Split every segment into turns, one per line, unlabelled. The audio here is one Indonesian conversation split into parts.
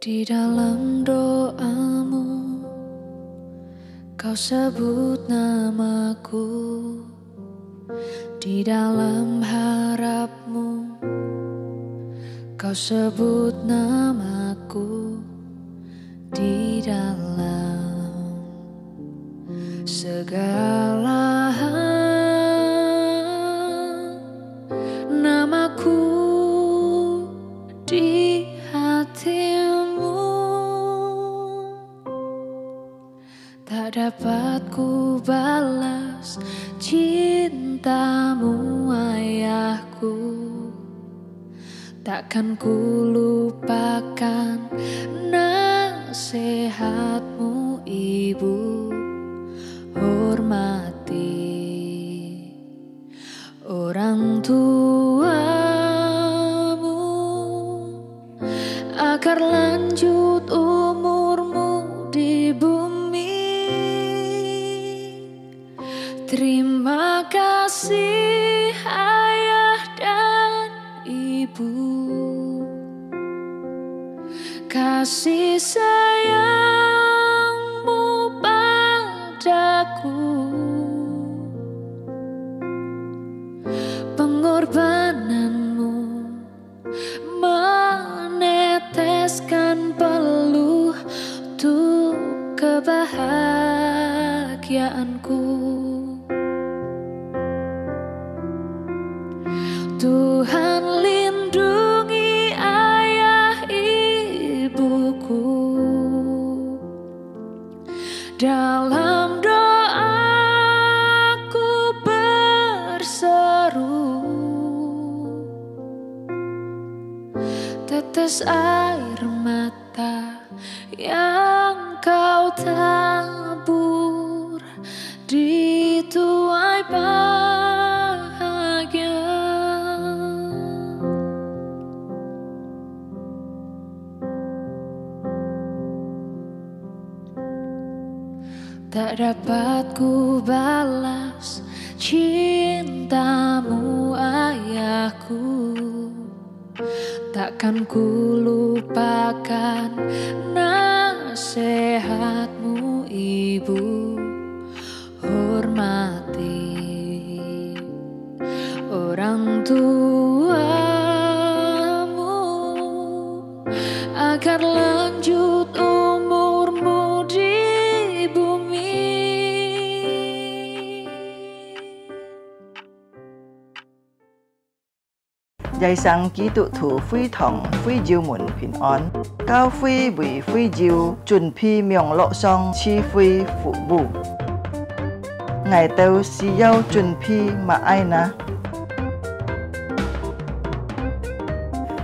Di dalam doamu, kau sebut namaku. Di dalam harapmu, kau sebut namaku. Di dalam segala hal, namaku di hatimu. Tak dapat ku balas cintamu, ayahku. Takkan ku lupakan nasihatmu, ibu. Hormati orang tuamu agar lanjut umurmu di bumi. Terima kasih ayah dan ibu. Kasih sayangmu padaku, pengorbananmu meneteskan peluh untuk kebahagiaanku. Tuhan lindungi ayah ibuku. Dalam doaku berseru, tetes air mata yang kau tabur di tuai bahagia. Tak dapat ku balas cintamu, ayahku. Takkan ku lupakan nasihatmu, ibu. Hormati orang tuamu agar lanjut umurmu di bumi.
Giai sang ký tụ thủ phi thòng phi diêu muộn bình an, cao phi vì phi diêu chuẩn phi miệng lộ song chi phi phụ bù. Ngày tàu xì yêu chuẩn phi mà ai na.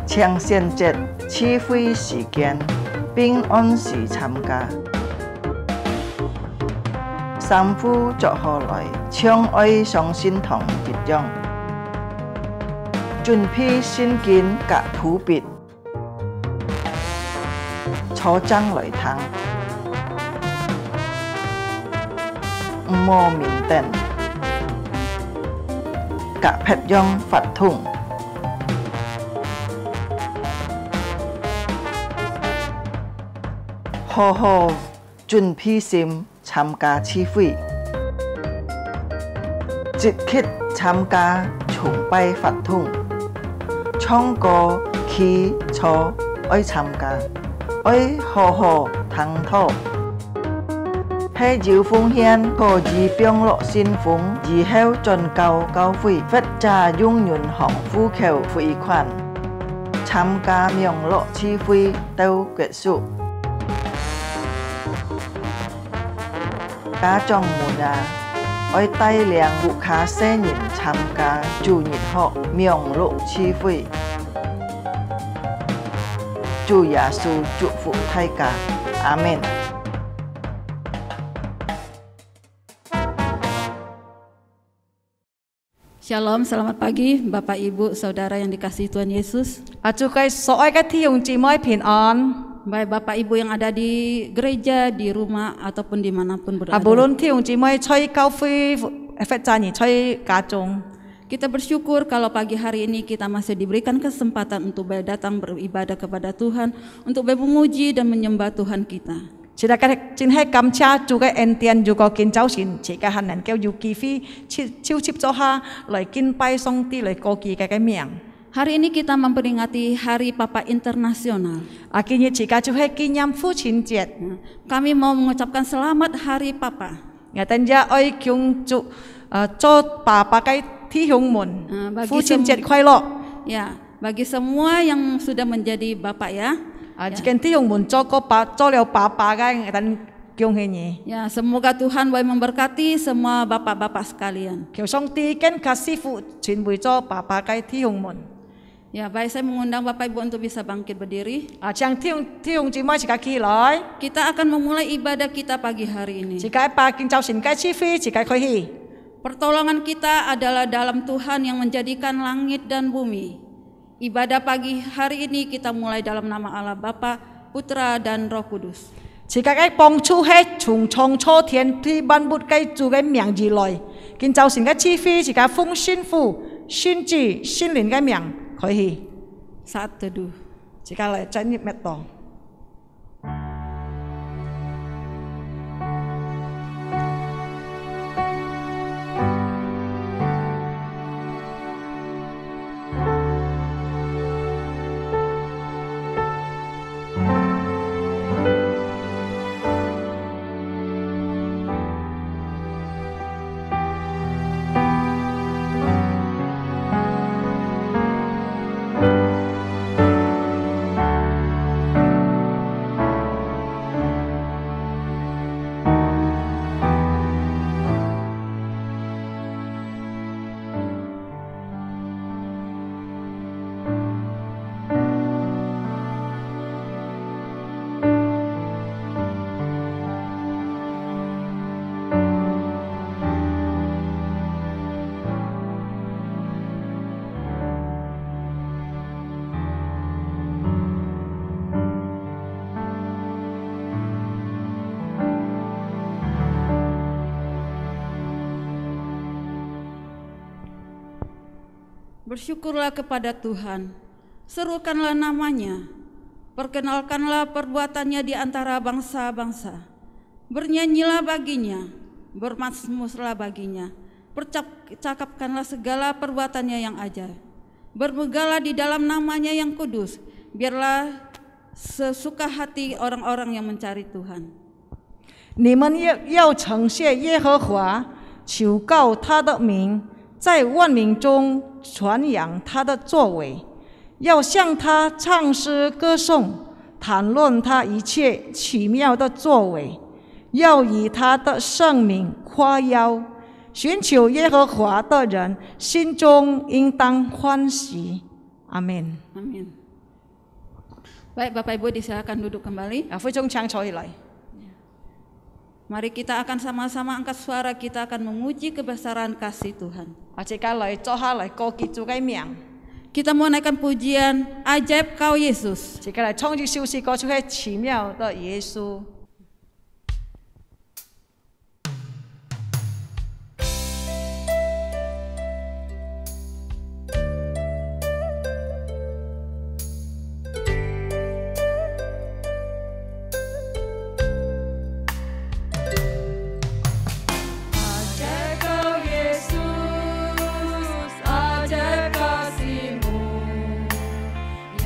Chiang xiên chết chi phi時間, bình an時參加. Sam phu cho họ lại, chiang ơi song xin thòng biệt dòng. Chuẩn phi xin kiến cả thủ biệt, cho trăng lợi thắng. Mô mình tên, cả phép dòng phát thùng. Hồ hồ, chuẩn phi sim tham gia chi phi. Dịch khít tham gia chung bay phát thùng. Trong có khí cho ơi tham gia, ơi hồ hồ thắng thọ. Hay diệu phong hiên có gì biếng lộ xin phúng, gì heo tròn cao cao phi, vết trà dung nhuận hỏng phu khều phi khoản. Tham gia miệng lộ chi phi tâu kết束. Cá trong mùa nhà, ôi tay liang vụ khá xe nhìn tham gia chủ nhật họ miệng lộ chi phi. Chủ Yesus chúc phúc thay cả. Amin.
Shalom, selamat pagi Bapak Ibu Saudara yang dikasihi Tuhan Yesus.
Chúc soi các thi hùng chị mới bình an.
Baik Bapak Ibu yang ada di gereja, di rumah ataupun dimanapun berada.
Vô luận thi hùng chị mới chơi cao phi, phép cha nhỉ chơi cá trông.
Kita bersyukur kalau pagi hari ini kita masih diberikan kesempatan untuk datang beribadah kepada Tuhan, untuk memuji dan menyembah Tuhan kita.
是啦，真係感謝主嘅恩典，如果見早前，自家能夠有機會超接咗下來敬拜上帝嚟高舉嘅名。
Hari ini kita memperingati Hari Papa Internasional.
Akhirnya jika juga kinyam父亲節，
Kami mau mengucapkan selamat Hari Papa.
我等下愛恭祝做爸爸嘅弟兄們，
bagi
父親節快樂。
Ya, bagi semua yang sudah menjadi bapak ya.
jika弟兄們做了爸爸嘅，等恭喜你。
Ya, semoga Tuhan boleh memberkati semua bapak-bapak sekalian.
求上帝跟師父全為做爸爸嘅弟兄們。
Ya, baik, saya mengundang Bapak Ibu untuk bisa bangkit berdiri.
將弟兄姊妹自己起來。
Kita akan memulai ibadah kita pagi hari ini.
自己把見早晨嘅智慧自己開起。
Pertolongan kita adalah dalam Tuhan yang menjadikan langit dan bumi. Ibadah pagi hari ini kita mulai dalam nama Allah Bapa, Putra dan Roh Kudus.
自己嘅幫助係從創初天地萬物嘅主嘅名而來，見早晨嘅智慧自己奉宣父、宣子、聖靈嘅名開起。
Saat teduh.
自己嚟真入咩度？
Bersyukurlah kepada Tuhan, serukanlah namanya, perkenalkanlah perbuatannya di antara bangsa-bangsa. Bernyanyilah baginya, bermazmurlah baginya, percakapkanlah segala perbuatannya yang ajaib. Bermegalah di dalam namanya yang kudus, biarlah sesuka hati orang-orang yang mencari Tuhan.
你们要称谢耶和华，求告他的名，在万民中传扬他的作为，要向他唱诗歌颂，谈论他一切奇妙的作为，要以他的圣名夸耀。寻求耶和华的人，心中应当欢喜。阿门。
Amin. Baik, Bapak Ibu disilakan duduk kembali.
非常唱出來。
Mari kita akan sama-sama angkat suara, kita akan memuji kebesaran kasih Tuhan.
自己嚟坐下嚟高舉主嘅名，
Kita mau naikkan pujian Ajaib Kau Yesus.
自己嚟唱住首詩歌出係奇妙的耶穌。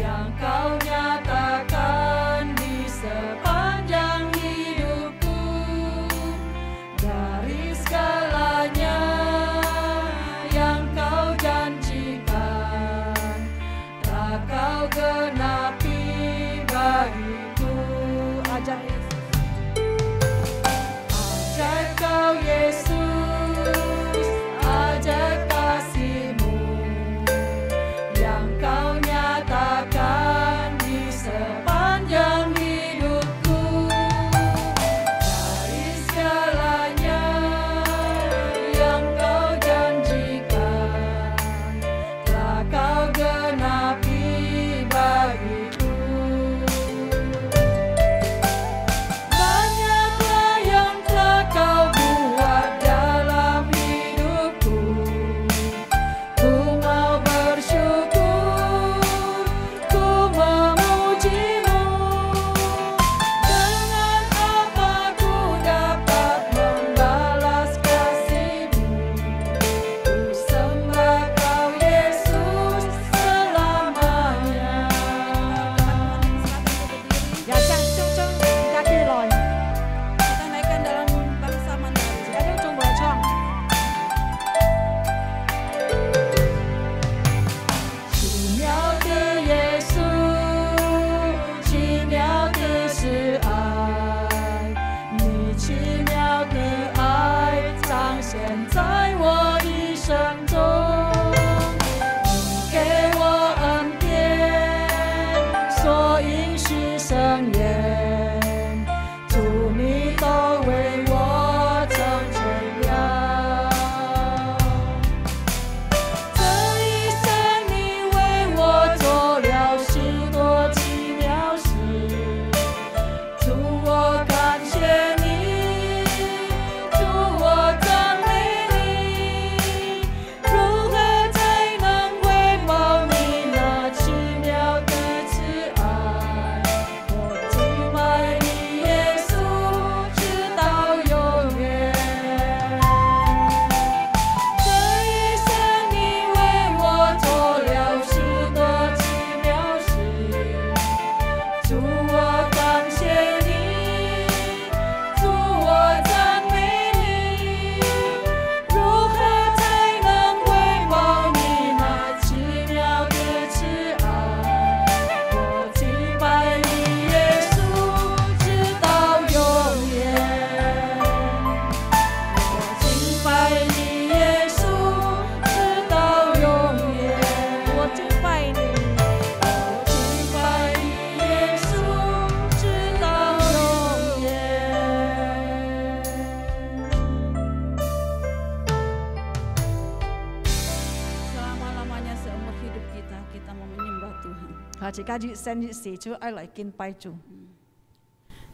Yang kau nyatakan di sepanjang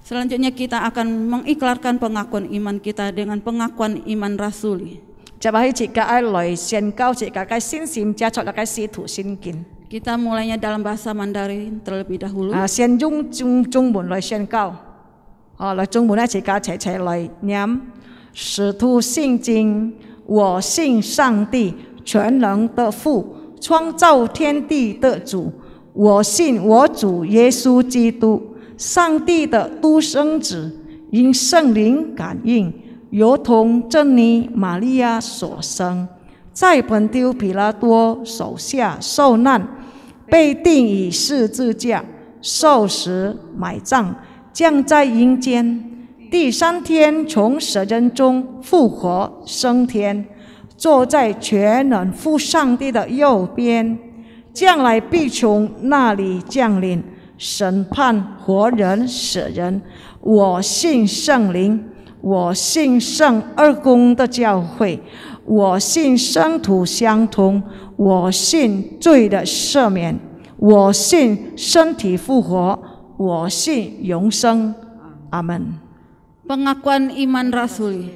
Selanjutnya kita akan mengiklarkan pengakuan iman kita dengan pengakuan iman rasuli. Kita mulainya dalam bahasa Mandarin terlebih dahulu.
先用中文来宣告，来中文呢，自家齊齊來念。使徒信經，我信上帝全能的父，創造天地的主。我信我主耶穌基督，上帝的獨生子，因聖靈感應，由同真女瑪利亞所生，在本丟彼拉多手下受難，被釘於十字架，受死埋葬，降在陰間，第三天從死人中復活升天，坐在全能父上帝的右邊，將來必從那裡降臨，審判活人死人。我信聖靈，我信聖二公的教會，我信聖徒相通，我信罪的赦免，我信身體復活，我信永生。阿門。
Pengakuan iman rasuli.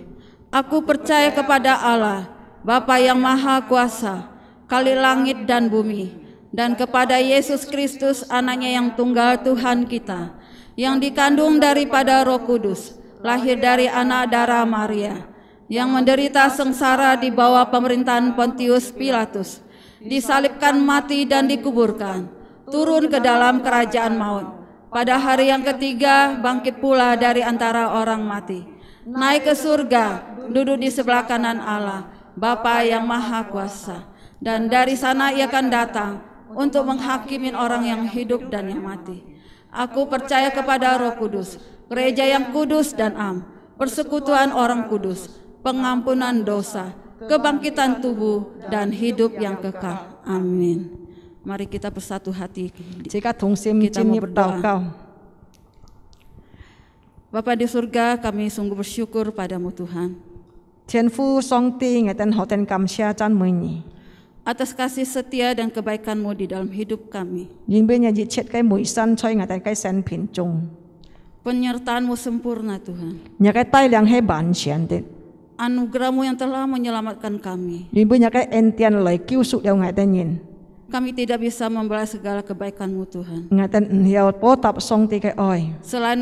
Aku percaya kepada Allah, Bapa yang Maha Kuasa, Kali langit dan bumi, dan kepada Yesus Kristus, Anaknya yang tunggal Tuhan kita, yang dikandung daripada Roh Kudus, lahir dari anak darah Maria, yang menderita sengsara di bawah pemerintahan Pontius Pilatus, disalibkan, mati dan dikuburkan, turun ke dalam kerajaan maut. Pada hari yang ketiga bangkit pula dari antara orang mati, naik ke surga, duduk di sebelah kanan Allah, Bapa yang Maha Kuasa, dan dari sana Ia akan datang untuk menghakimi orang yang hidup dan yang mati. Aku percaya kepada Roh Kudus, gereja yang kudus dan am, persekutuan orang kudus, pengampunan dosa, kebangkitan tubuh dan hidup yang kekal. Amin. Mari kita bersatu hati. Kita mau berdoa. Bapa di surga, kami sungguh bersyukur padamu Tuhan. Atas kasih setia dan kebaikan-Mu di dalam hidup kami. Penyertaan-Mu sempurna Tuhan. Anugerah-Mu yang telah menyelamatkan kami. Kami tidak bisa membalas segala kebaikan-Mu Tuhan. Selain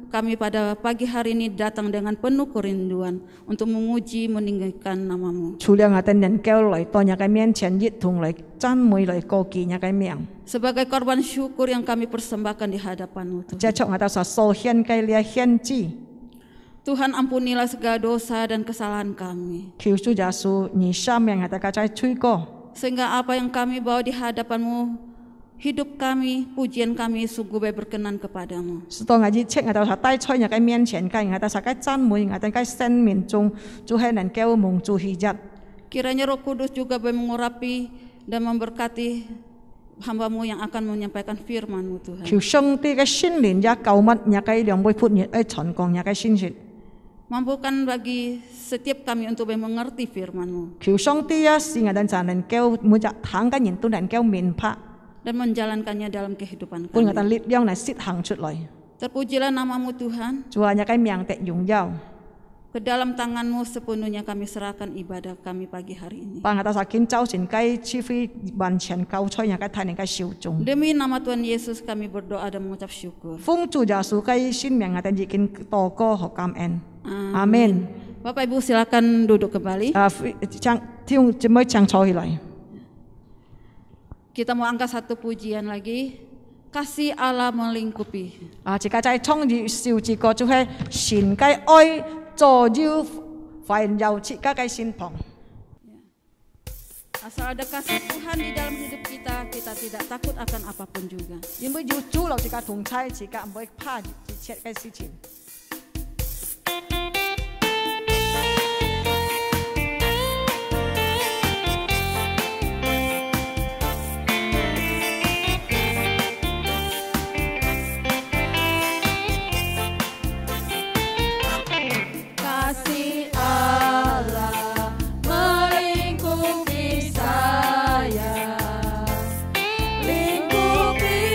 kami pada pagi hari ini datang dengan penuh kerinduan untuk memuji meninggikan nama-Mu. Sebagai korban syukur yang kami persembahkan di hadapan-Mu Tuhan. Tuhan ampunilah segala dosa dan kesalahan kami. Sehingga apa yang kami bawa di hadapan-Mu, hidup kami, pujian kami sungguh berkenan kepadamu. Kiranya Roh Kudus juga mengurapi dan memberkati hamba-Mu yang akan menyampaikan firman-Mu Tuhan. Mampukan bagi setiap kami untuk mengerti firman-Mu dan menjalankannya dalam kehidupan kami. Terpujilah nama-Mu Tuhan. Ke dalam tangan-Mu sepenuhnya kami serahkan ibadah kami pagi hari ini. Demi nama Tuhan Yesus kami berdoa dan mengucap syukur. Amin. Bapak Ibu silakan duduk kembali. Kita mau angkat satu pujian lagi. Kasih Allah melingkupi. Asal ada kasih Tuhan di dalam hidup kita, kita tidak takut akan apapun juga. Lingkupi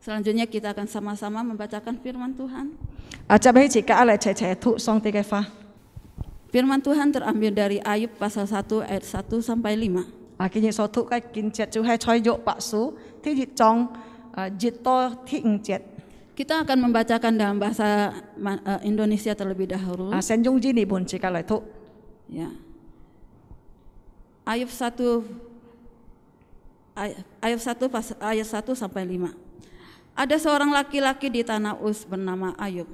Selanjutnya kita akan sama-sama membacakan firman Tuhan.
接起自家嚟齊齊讀上帝嘅話。
Firman Tuhan terambil dari Ayub pasal 1 ayat 1 sampai 5.
今日所讀嘅經節就係在約伯書第1章1到第5節。
Kita akan membacakan dalam bahasa Indonesia terlebih dahulu.
先用呢本自家嚟讀。
Ya. Ayub 1 ayat 1 sampai 5. Ada seorang laki-laki di tanah Uz bernama Ayub.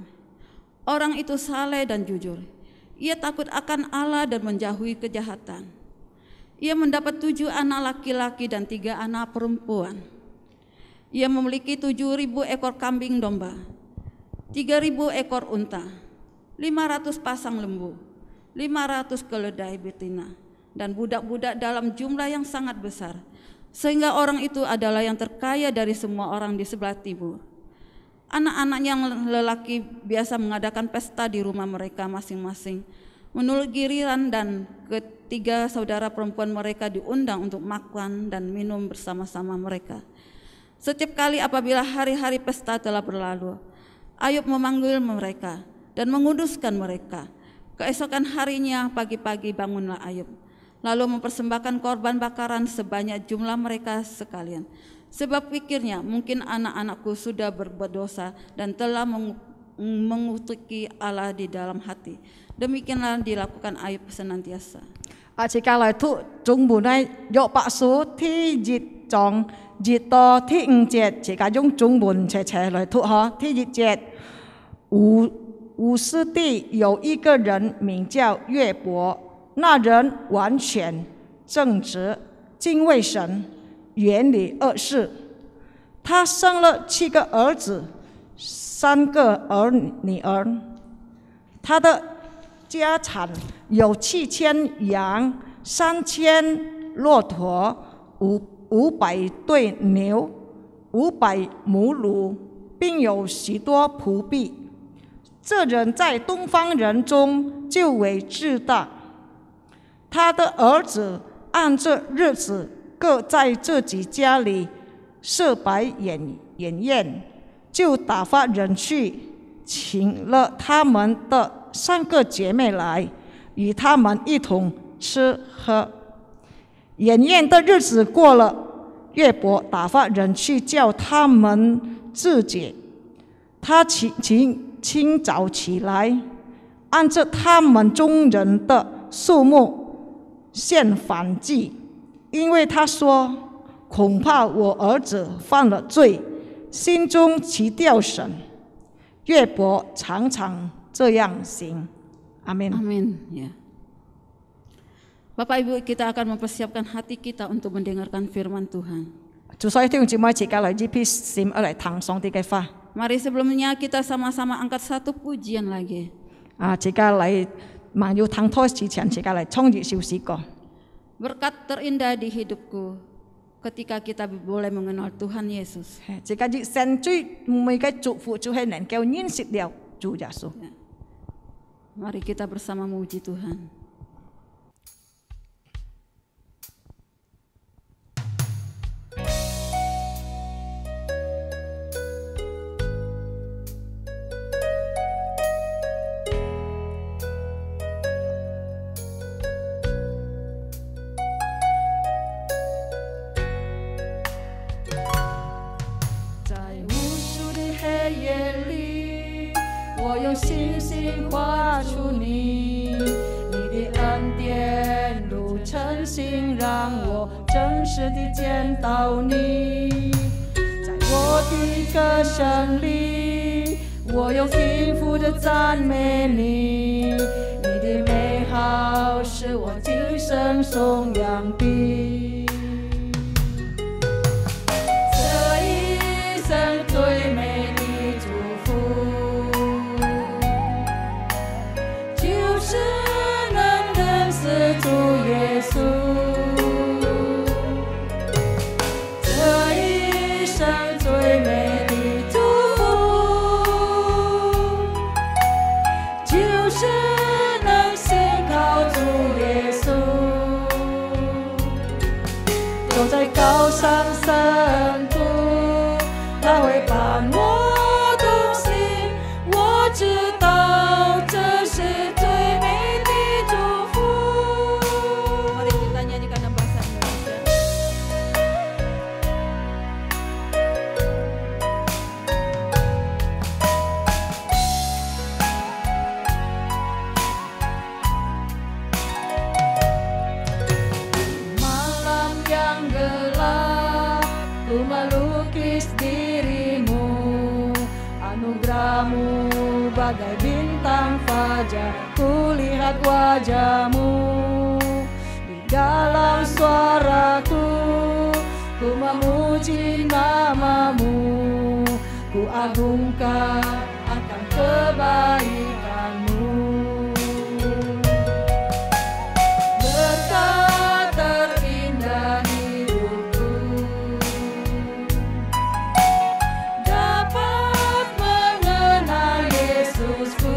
Orang itu saleh dan jujur. Ia takut akan Allah dan menjauhi kejahatan. Ia mendapat 7 anak laki-laki dan 3 anak perempuan. Ia memiliki 7.000 ekor kambing domba, 3.000 ekor unta, 500 pasang lembu, 500 keledai betina, dan budak-budak dalam jumlah yang sangat besar, sehingga orang itu adalah yang terkaya dari semua orang di sebelah timur. Anak-anaknya yang lelaki biasa mengadakan pesta di rumah mereka masing-masing. Menurut giliran, dan ketiga saudara perempuan mereka diundang untuk makan dan minum bersama-sama mereka. Setiap kali apabila hari-hari pesta telah berlalu, Ayub memanggil mereka dan menguduskan mereka. Keesokan harinya pagi-pagi bangunlah Ayub, lalu mempersembahkan korban bakaran sebanyak jumlah mereka sekalian. Sebab pikirnya, mungkin anak-anakku sudah berbuat dosa dan telah mengutuki Allah di dalam hati. Demikianlah dilakukan Ayub senantiasa.
接下來讀中文嘅約伯書第1章1到第5節，自家用中文齊齊來讀哈。第1節，五世地有一個人名叫約伯，那人完全正直，敬畏神，遠離惡事。他生了7個兒子，3個女兒。他的家產有7000羊，3000駱駝，500對牛，500母驢，並有許多僕婢。這人在東方人中就為至大。他的兒子按着日子各在自己家裏設擺筵宴，就打發人去請了他們的3個姐妹來，與他們一同吃喝。筵宴的日子過了，約伯打發人去叫他們自己。他清早起來，按着他們中人的數目獻燔祭，因為他說：恐怕我兒子犯了罪，心中棄掉神。約伯常常這樣行。Amin.
Amin. Ya. Bapak Ibu, kita akan mempersiapkan hati kita untuk mendengarkan firman Tuhan. Mari sebelumnya kita sama-sama angkat satu pujian lagi. Berkat terindah di hidupku ketika kita boleh mengenal Tuhan Yesus. Mari kita bersama memuji Tuhan.
星星画出你的恩典如晨星，让我真实地见到你。在我的歌聲裡，我用幸福的讚美你。你的美好是我今生頌揚的。這一生最美的祝福，主耶穌，這一生最美的祝福，就是能信靠主耶穌，走在高山深處，他會把 ku melukis dirimu. Anugerahmu bagai bintang fajar, ku lihat wajahmu. Di dalam suaraku, ku memuji namamu. Ku agungkan akan kebaikanmu. Berkat terindah hidupku, dapat mengenal Yesusku.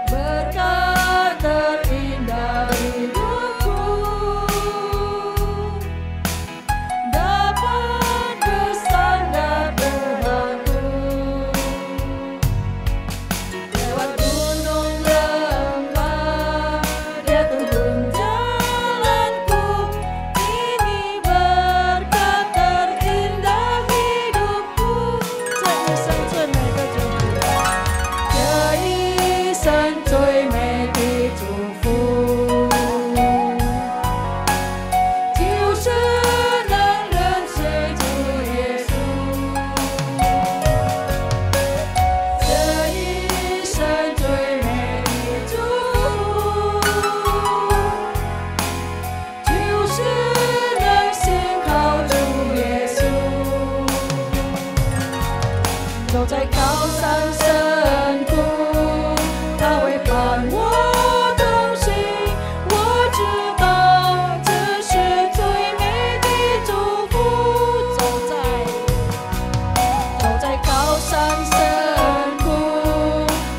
Berkat terindah hidupku, dapat bersandar Tuhanku. Lewat gunung lembah, Dia tuntun jalanku. Ini berkat terindah hidupku. 这一生最美的祝福，这一生最美的祝福，就是能认识主耶稣。这一生最美的祝福，就是能信靠主耶稣。走在高山深谷，他会伴我同行。我知道这是最美的祝福。走在高山深谷，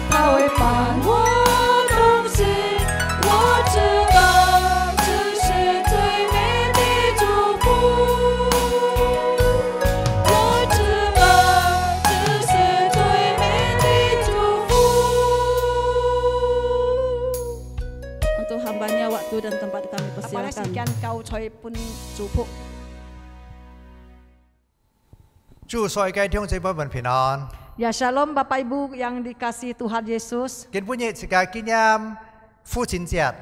他会伴我同行。我知道这是最美的祝福。我知道这是最美的祝福。
Untuk hambanya waktu dan tempat kami
Apalagi
persilakan.
sekian kau coy pun cukup.
祝所有嘅弟兄姊妹們平安。
Ya shalom Bapak Ibu yang dikasihi Tuhan Yesus.
今半夜時間紀念父親節，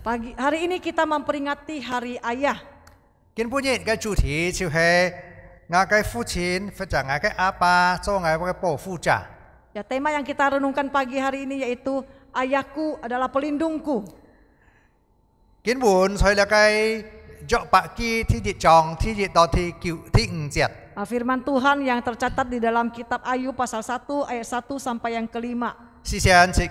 Hari ini kita memperingati Hari Ayah.
今半夜嘅主題就係我嘅父親或者我嘅阿爸做我嘅保護者。
Ya, tema yang kita renungkan pagi hari ini yaitu ayahku adalah pelindungku.
經文在了嘅約伯記第1章第1到第5節。
Firman Tuhan yang tercatat di dalam kitab Ayub pasal 1 ayat 1 sampai yang kelima.
事先是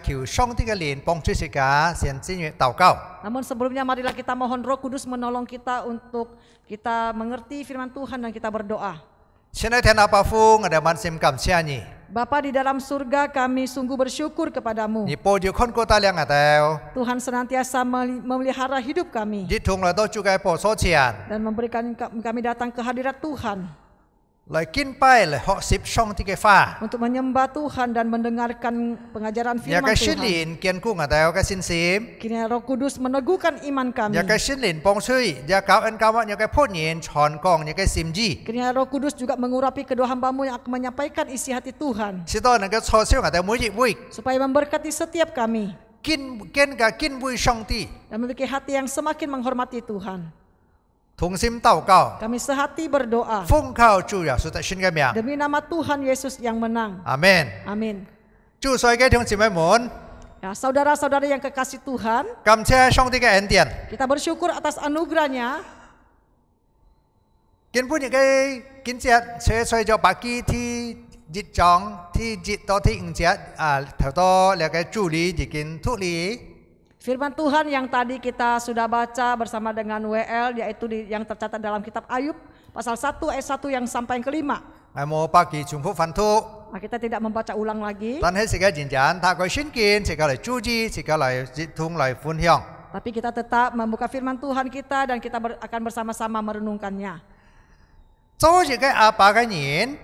求上帝嘅靈幫助自家先進入禱告。
Namun sebelumnya marilah kita mohon Roh Kudus menolong kita untuk kita mengerti firman Tuhan dan kita berdoa.
親愛的天父父，我哋滿心感謝你，
Bapa di dalam surga, kami sungguh bersyukur kepadamu.
你保佑看顧帶領我哋，
Tuhan senantiasa memelihara hidup kami
你同來到主嘅寶座前，
dan memberikan kami datang ke hadirat Tuhan
來敬拜來學習上帝嘅話。
untuk menyembah Tuhan dan mendengarkan pengajaran
也
firman
嘅聖
Tuhan.
靈堅固我哋嘅信心，
Kiranya Roh Kudus meneguhkan iman kami.
也嘅聖靈幫助，也教恩教我，也嘅僕人傳講，也嘅心意，
Kiranya Roh Kudus juga mengurapi kedua hamba-Mu yang akan menyampaikan isi hati Tuhan
使到能夠創造我哋每一位
supaya memberkati setiap kami
敬畏上帝，
dan memiliki hati yang semakin menghormati Tuhan.
同心禱告，
Kami sehati berdoa
奉靠主耶穌的聖嘅名，
demi nama Tuhan Yesus yang menang.
阿門。
Amin.
祝所有嘅弟兄姊妹們，
Ya, saudara-saudari yang kekasih Tuhan,
感謝上帝嘅恩典。
kita bersyukur atas anugerahnya.
今半日嘅經節寫在咗百記ที่1章ที่1到ที่5節，頭多兩個主理已經脱離。
Firman Tuhan yang tadi kita sudah baca bersama dengan WL yaitu yang tercatat dalam kitab Ayub pasal 1 ayat 1 yang sampai yang kelima.
係冇百記重複反覆，
Nah, kita tidak membaca ulang lagi,
但係時間認真，透過聖經，自己嚟注意，自己嚟接通嚟分享。
tapi kita tetap membuka firman Tuhan kita dan kita akan bersama-sama merenungkannya.
做一個阿爸嘅人，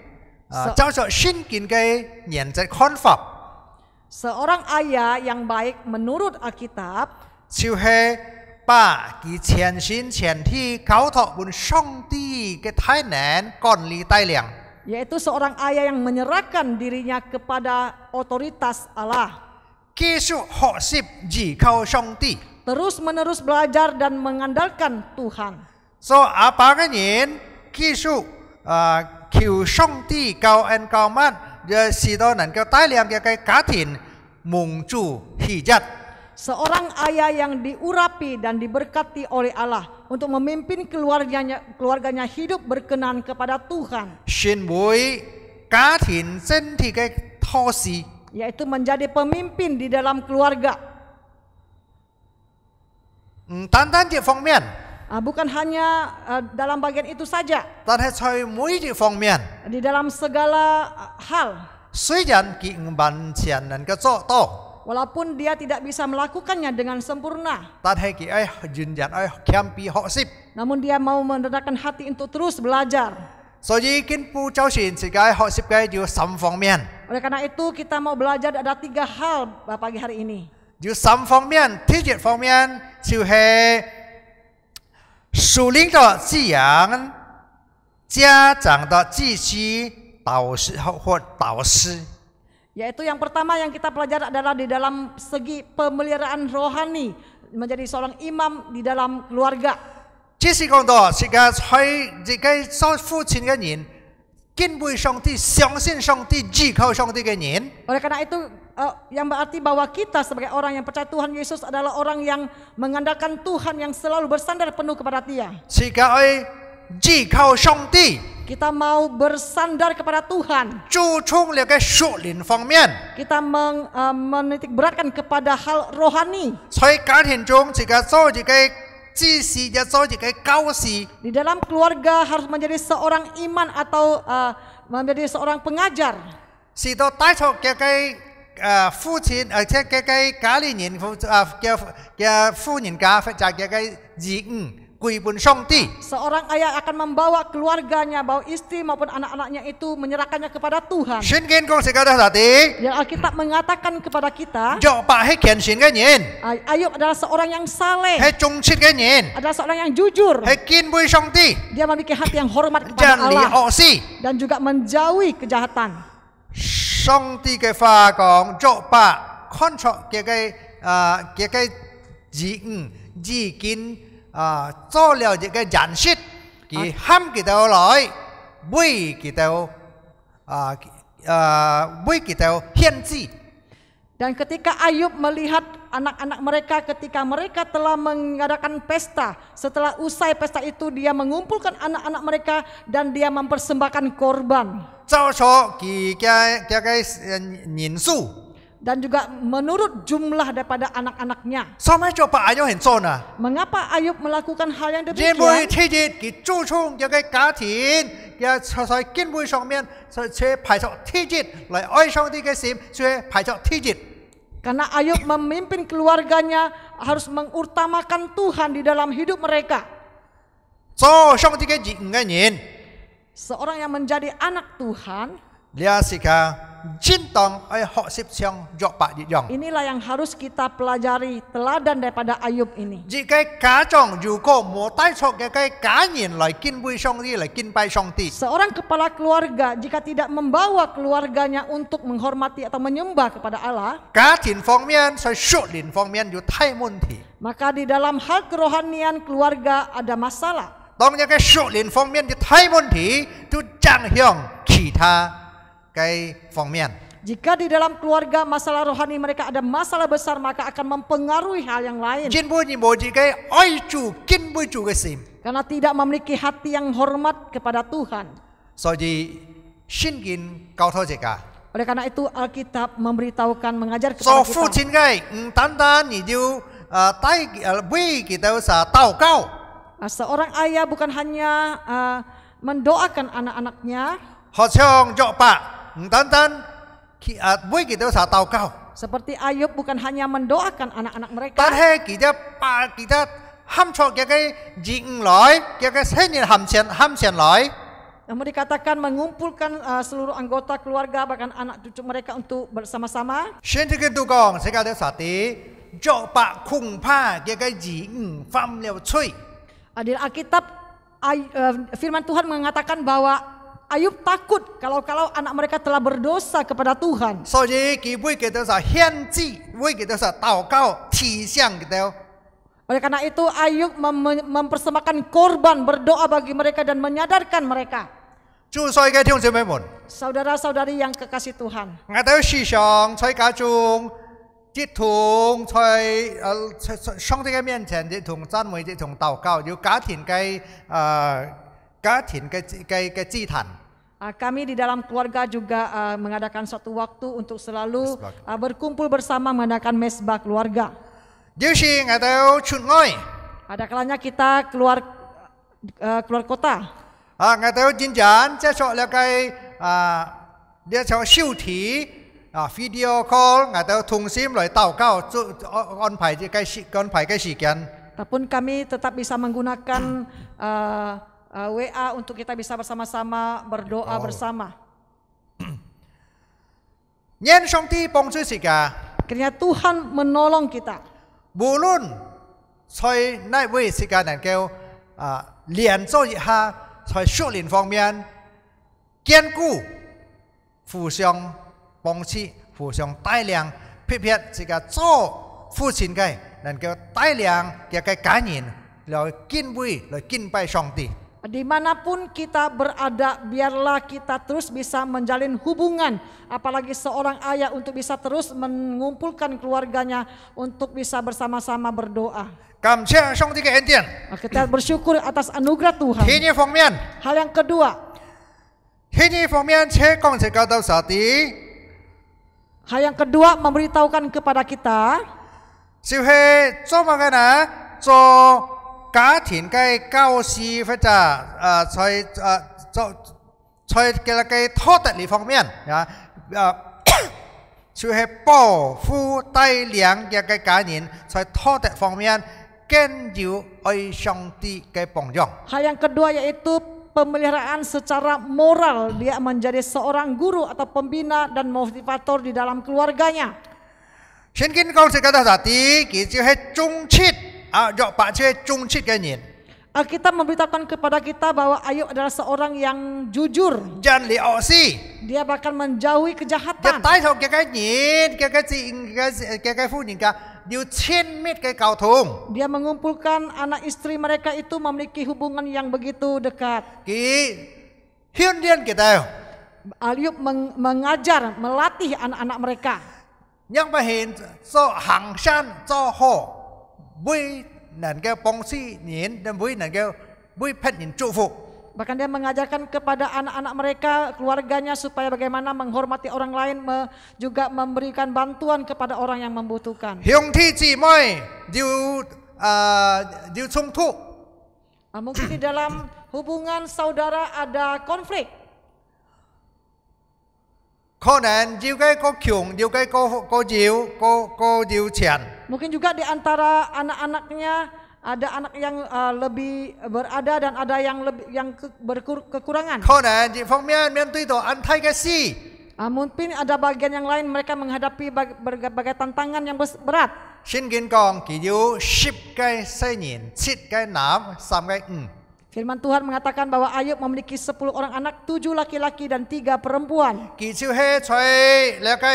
照着聖經嘅原則看法，
Seorang ayah yang baik menurut Alkitab
就係把佢全心全體交託俾上帝嘅大能管理帶領。
yaitu seorang ayah yang menyerahkan dirinya kepada otoritas Allah,
繼續學習依靠上帝，
terus-menerus belajar dan mengandalkan Tuhan.
So apa cái nhìn kỹ sự cầu song ti cầu an cầu man giờ xí đó nâng cao tái liang cái cá thìn mùng chủ hỷ giật.
Seorang ayah yang diurapi dan diberkati oleh Allah untuk memimpin keluarganya hidup berkenan kepada Tuhan.
Xin bối cá thìn chân thì cái thô xí.
Yaitu menjadi pemimpin di dalam keluarga.
Tan chỉ phong miền.
Bukan hanya dalam bagian itu saja.
Tan hay chơi mũi chỉ phong miền.
Di dalam segala hal.
Suy dần kỹ bản triển nâng cái chỗ to.
Walaupun dia tidak bisa melakukannya dengan sempurna.
Tan hay kỹ ai dừng dần ai kiampi họ sip.
Namun dia mau merendahkan hati untuk terus belajar.
So ji kin pu cháu xin si cái họ sip cái điều sắm phong miền.
Oleh karena itu kita mau belajar ada 3 hal pagi hari ini.
Điều sắm phong miền, thi diệt phong miền, chiu hay属灵的寄养，家长的继续导师或导师。
Yaitu yang pertama yang kita pelajari adalah di dalam segi pemeliharaan rohani, menjadi seorang imam di dalam keluarga.
这是讲到是个在这个做父亲的人，敬畏上帝、相信上帝、依靠上帝的人。
Oleh karena itu yang berarti bahwa kita sebagai orang yang percaya Tuhan Yesus adalah orang yang mengandalkan Tuhan yang selalu bersandar penuh kepada Dia.
是个爱依靠上帝，
Kita mau bersandar kepada Tuhan.
注重了个属灵方面。
Kita menitik beratkan kepada hal rohani.
在家庭中，这个做这个知识，也做这个教师。
Di dalam keluarga harus menjadi seorang iman atau menjadi seorang pengajar.
是到带出这个父亲，且这个家里人嘅夫人家，或者这个义归本上帝。
Seorang ayah akan membawa keluarganya, bawa istri maupun anak-anaknya itu menyerahkannya kepada Tuhan.
聖經講是講到啥地？
Dan Alkitab mengatakan kepada kita,
約伯係虔誠嘅人，
Ayub adalah seorang yang saleh,
係忠切嘅人，
adalah seorang yang jujur.
係敬畏上帝，
Dia memiliki hati yang hormat kepada
真理
Allah
惡事。
dan juga menjauhi kejahatan.
上帝嘅話講，約伯看出嘅已經做了這個人事，佢喊佢哋來，為佢哋獻祭。
Dan ketika Ayub melihat anak-anak mereka ketika mereka telah mengadakan pesta, setelah usai pesta itu dia mengumpulkan anak-anak mereka dan dia mempersembahkan korban.
照出佢嘅人數。
Dan juga menurut jumlah daripada anak-anaknya.
所以約伯阿勇很做呢。
Mengapa Ayub melakukan hal yang
因為
demikian?
天日佢注重一個家庭嘅在敬畏上面，且排除天日嚟愛上帝嘅心，且排除天日。
Karena Ayub memimpin keluarganya harus mengutamakan Tuhan di dalam hidup mereka.
做上帝嘅兒女嘅人，
Seorang yang menjadi anak Tuhan,
呢是個真當愛學習像約伯一樣。
inilah yang harus kita pelajari teladan daripada Ayub ini.
一個家長如果冇帶出一個家人嚟敬畏上帝，嚟敬拜上帝，
Seorang kepala keluarga jika tidak membawa keluarganya untuk menghormati atau menyembah kepada Allah,
家庭方面在屬靈方面有太問題。
maka di dalam hal kerohanian keluarga ada masalah.
當一個屬靈方面有太問題，就影響其他嘅方面。
Jika di dalam keluarga masalah rohani mereka ada masalah besar, maka akan mempengaruhi hal yang lain.
因為你冇一個愛主、敬畏主嘅心，
Karena tidak memiliki hati yang hormat kepada Tuhan.
所以聖經教導這個。
Oleh karena itu Alkitab memberitahukan, mengajar
做
kepada
父
kita.
親嘅唔單單你就帶為佢哋sa禱告，
Seorang ayah bukan hanya mendoakan anak-anaknya,
好像約伯唔單單為佢哋sa禱告，
seperti Ayub bukan hanya mendoakan anak-anak mereka,
但係佢哋把佢哋喊出嘅人來，嘅青年喊前來。
namun dikatakan mengumpulkan seluruh anggota keluarga bahkan anak cucu mereka untuk bersama-sama.
聖經都講，世界的啥地，約伯恐怕嘅人犯了罪。
Di Alkitab firman Tuhan mengatakan bahwa Ayub takut kalau anak mereka telah berdosa kepada Tuhan.
所以佢為佢哋sa獻祭，為佢哋sa禱告，提醒佢哋。
Oleh karena itu Ayub mempersembahkan korban, berdoa bagi mereka dan menyadarkan mereka.
主所嘅弟兄姊妹們，
Saudara-saudari yang kekasih Tuhan,
我哋時常在家中，一同在上帝嘅面前，一同讚美，一同禱告，有家庭嘅祭壇。
kami di dalam keluarga juga mengadakan suatu waktu untuk selalu berkumpul bersama mengadakan mesbah keluarga.
有時我哋出外，
Ada kalanya kita keluar kota.
我哋真正接觸了嘅呢場小體video call， 我哋同心來禱告，安排嘅時間。
Ataupun kami tetap bisa menggunakan WA untuk kita bisa bersama-sama berdoa bersama.
願上帝幫助大家，
Kiranya Tuhan menolong kita.
無論在哪位時間能夠連續一下，在屬靈方面堅固，互相幫助，互相帶領，特別這個做父親嘅能夠帶領這個家人來敬畏、來敬拜上帝。
Dimanapun kita berada, biarlah kita terus bisa menjalin hubungan, apalagi seorang ayah untuk bisa terus mengumpulkan keluarganya untuk bisa bersama-sama berdoa.
感謝上帝嘅恩典。
Kita bersyukur atas anugerah Tuhan.
第二方面，
Hal yang kedua,
講這個到上帝，
hal yang kedua memberitahukan kepada kita
就係做乜嘅呢？做家庭嘅教師或者在嘅托特呢方面就係保護帶領嘅家人在托特方面更有愛上帝嘅榜樣。
hal yang kedua yaitu pemeliharaan secara moral. Dia menjadi seorang guru atau pembina dan motivator di dalam keluarganya.
聖經講這個到上帝，佢就係忠切。 若把這忠切嘅人，
Alkitab memberitahukan kepada kita bahwa Ayub adalah seorang yang jujur.
人嚟惡事，
Dia bahkan menjauhi
一
kejahatan.
帶頭嘅人嘅夫人家要親密嘅溝通，
Dia mengumpulkan anak istri mereka itu memiliki hubungan yang begitu dekat.
佢訓練佢哋，
Ayub mengajar, melatih anak-anak mereka.
讓佢哋做行善做好，每能夠幫助人，每能夠為別人祝福。
Bahkan dia mengajarkan kepada anak-anak mereka, keluarganya supaya bagaimana menghormati orang lain, juga memberikan bantuan kepada orang yang membutuhkan.
兄弟姊妹要衝突，
Mungkin di dalam hubungan saudara ada konflik.
可能要嘅個窮，要嘅個要錢。
Mungkin juga di antara anak-anaknya ada anak yang lebih berada dan ada yang berkekurangan.
可能這方面面對到安泰嘅事，
Mungkin ada bagian yang lain mereka menghadapi berbagai tantangan yang berat.
聖經講佢有10個世人，7個男，3個女。
Firman Tuhan mengatakan bahwa Ayub memiliki 10 orang anak, 7 laki-laki dan 3 perempuan.
佢就係在那個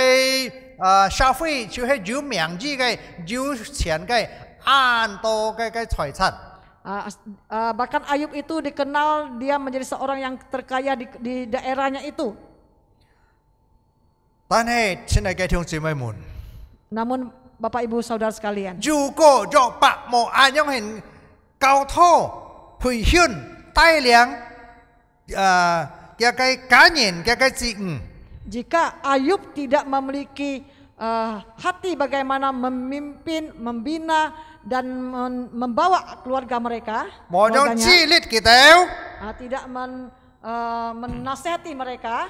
社會就係有名義嘅、有錢嘅、很多嘅財產。
Bahkan Ayub itu dikenal dia menjadi seorang yang terkaya di daerahnya itu.
但係親愛嘅弟兄姊妹們，
Namun Bapak Ibu Saudara sekalian,
如果若白冇安樣人教導培訓帶領嘅家人嘅子女，
jika Ayub tidak memiliki hati bagaimana memimpin, membina dan membawa keluarga mereka,
冇用
keluarganya,
智力佢哋，
tidak menasihati mereka,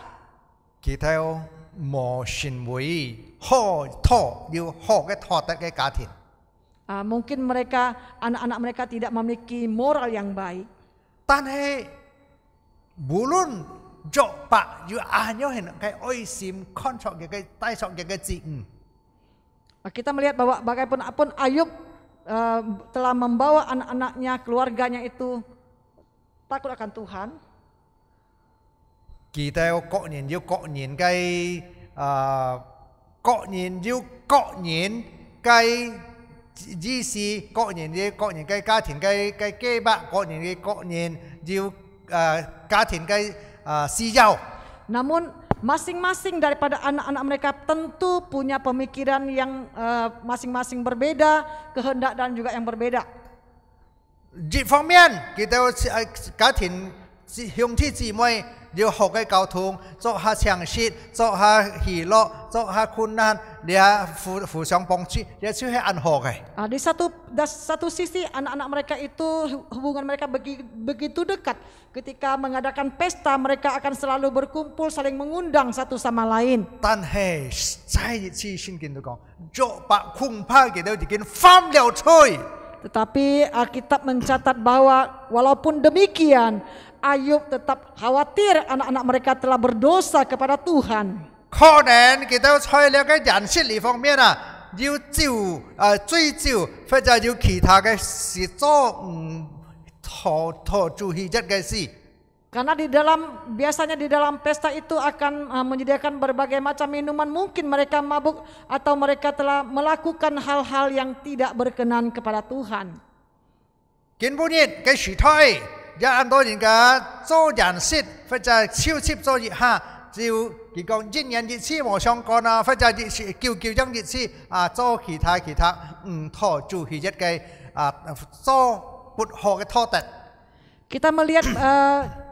佢哋冇成為好托要好嘅托德嘅家庭。
mungkin anak-anak mereka tidak memiliki moral yang baik.
但係無論作白要安樣人嘅愛心看出嘅帶出嘅子女，
Kita melihat bahwa bagaimanapun Ayub telah membawa anak-anaknya, keluarganya itu takut akan Tuhan.
佢哋各人要各人嘅各人要各人嘅意思個人嘅家庭嘅計劃，個人要家庭嘅需要。
Namun masing-masing daripada anak-anak mereka tentu punya pemikiran yang masing-masing berbeda, kehendak dan juga yang berbeda.
一方面，佢哋家庭兄弟姊妹要學嘅溝通，做下詳細，做下喜樂，做下困難，你互相幫助，你就係安好嘅。
Di satu sisi anak-anak mereka itu hubungan mereka begitu dekat. Ketika mengadakan pesta mereka akan selalu berkumpul saling mengundang satu sama lain.
但係再一次聖經都講，做把恐怕佢哋已經犯了罪。
Tetapi Alkitab mencatat bahwa walaupun demikian Ayub tetap khawatir anak-anak mereka telah berdosa kepada Tuhan.
可能佢哋在了嘅人事呢方面要追究或者要其他嘅事做注意一嘅事。
Karena biasanya di dalam pesta itu akan menyediakan berbagai macam minuman. Mungkin mereka mabuk atau mereka telah melakukan hal-hal yang tidak berkenan kepada Tuhan.
見本日嘅時代，有很多人家做人事或者超級做熱下，就佢講一人一次冇相干或者叫人一次做其他唔妥注意一嘅做不好嘅妥特。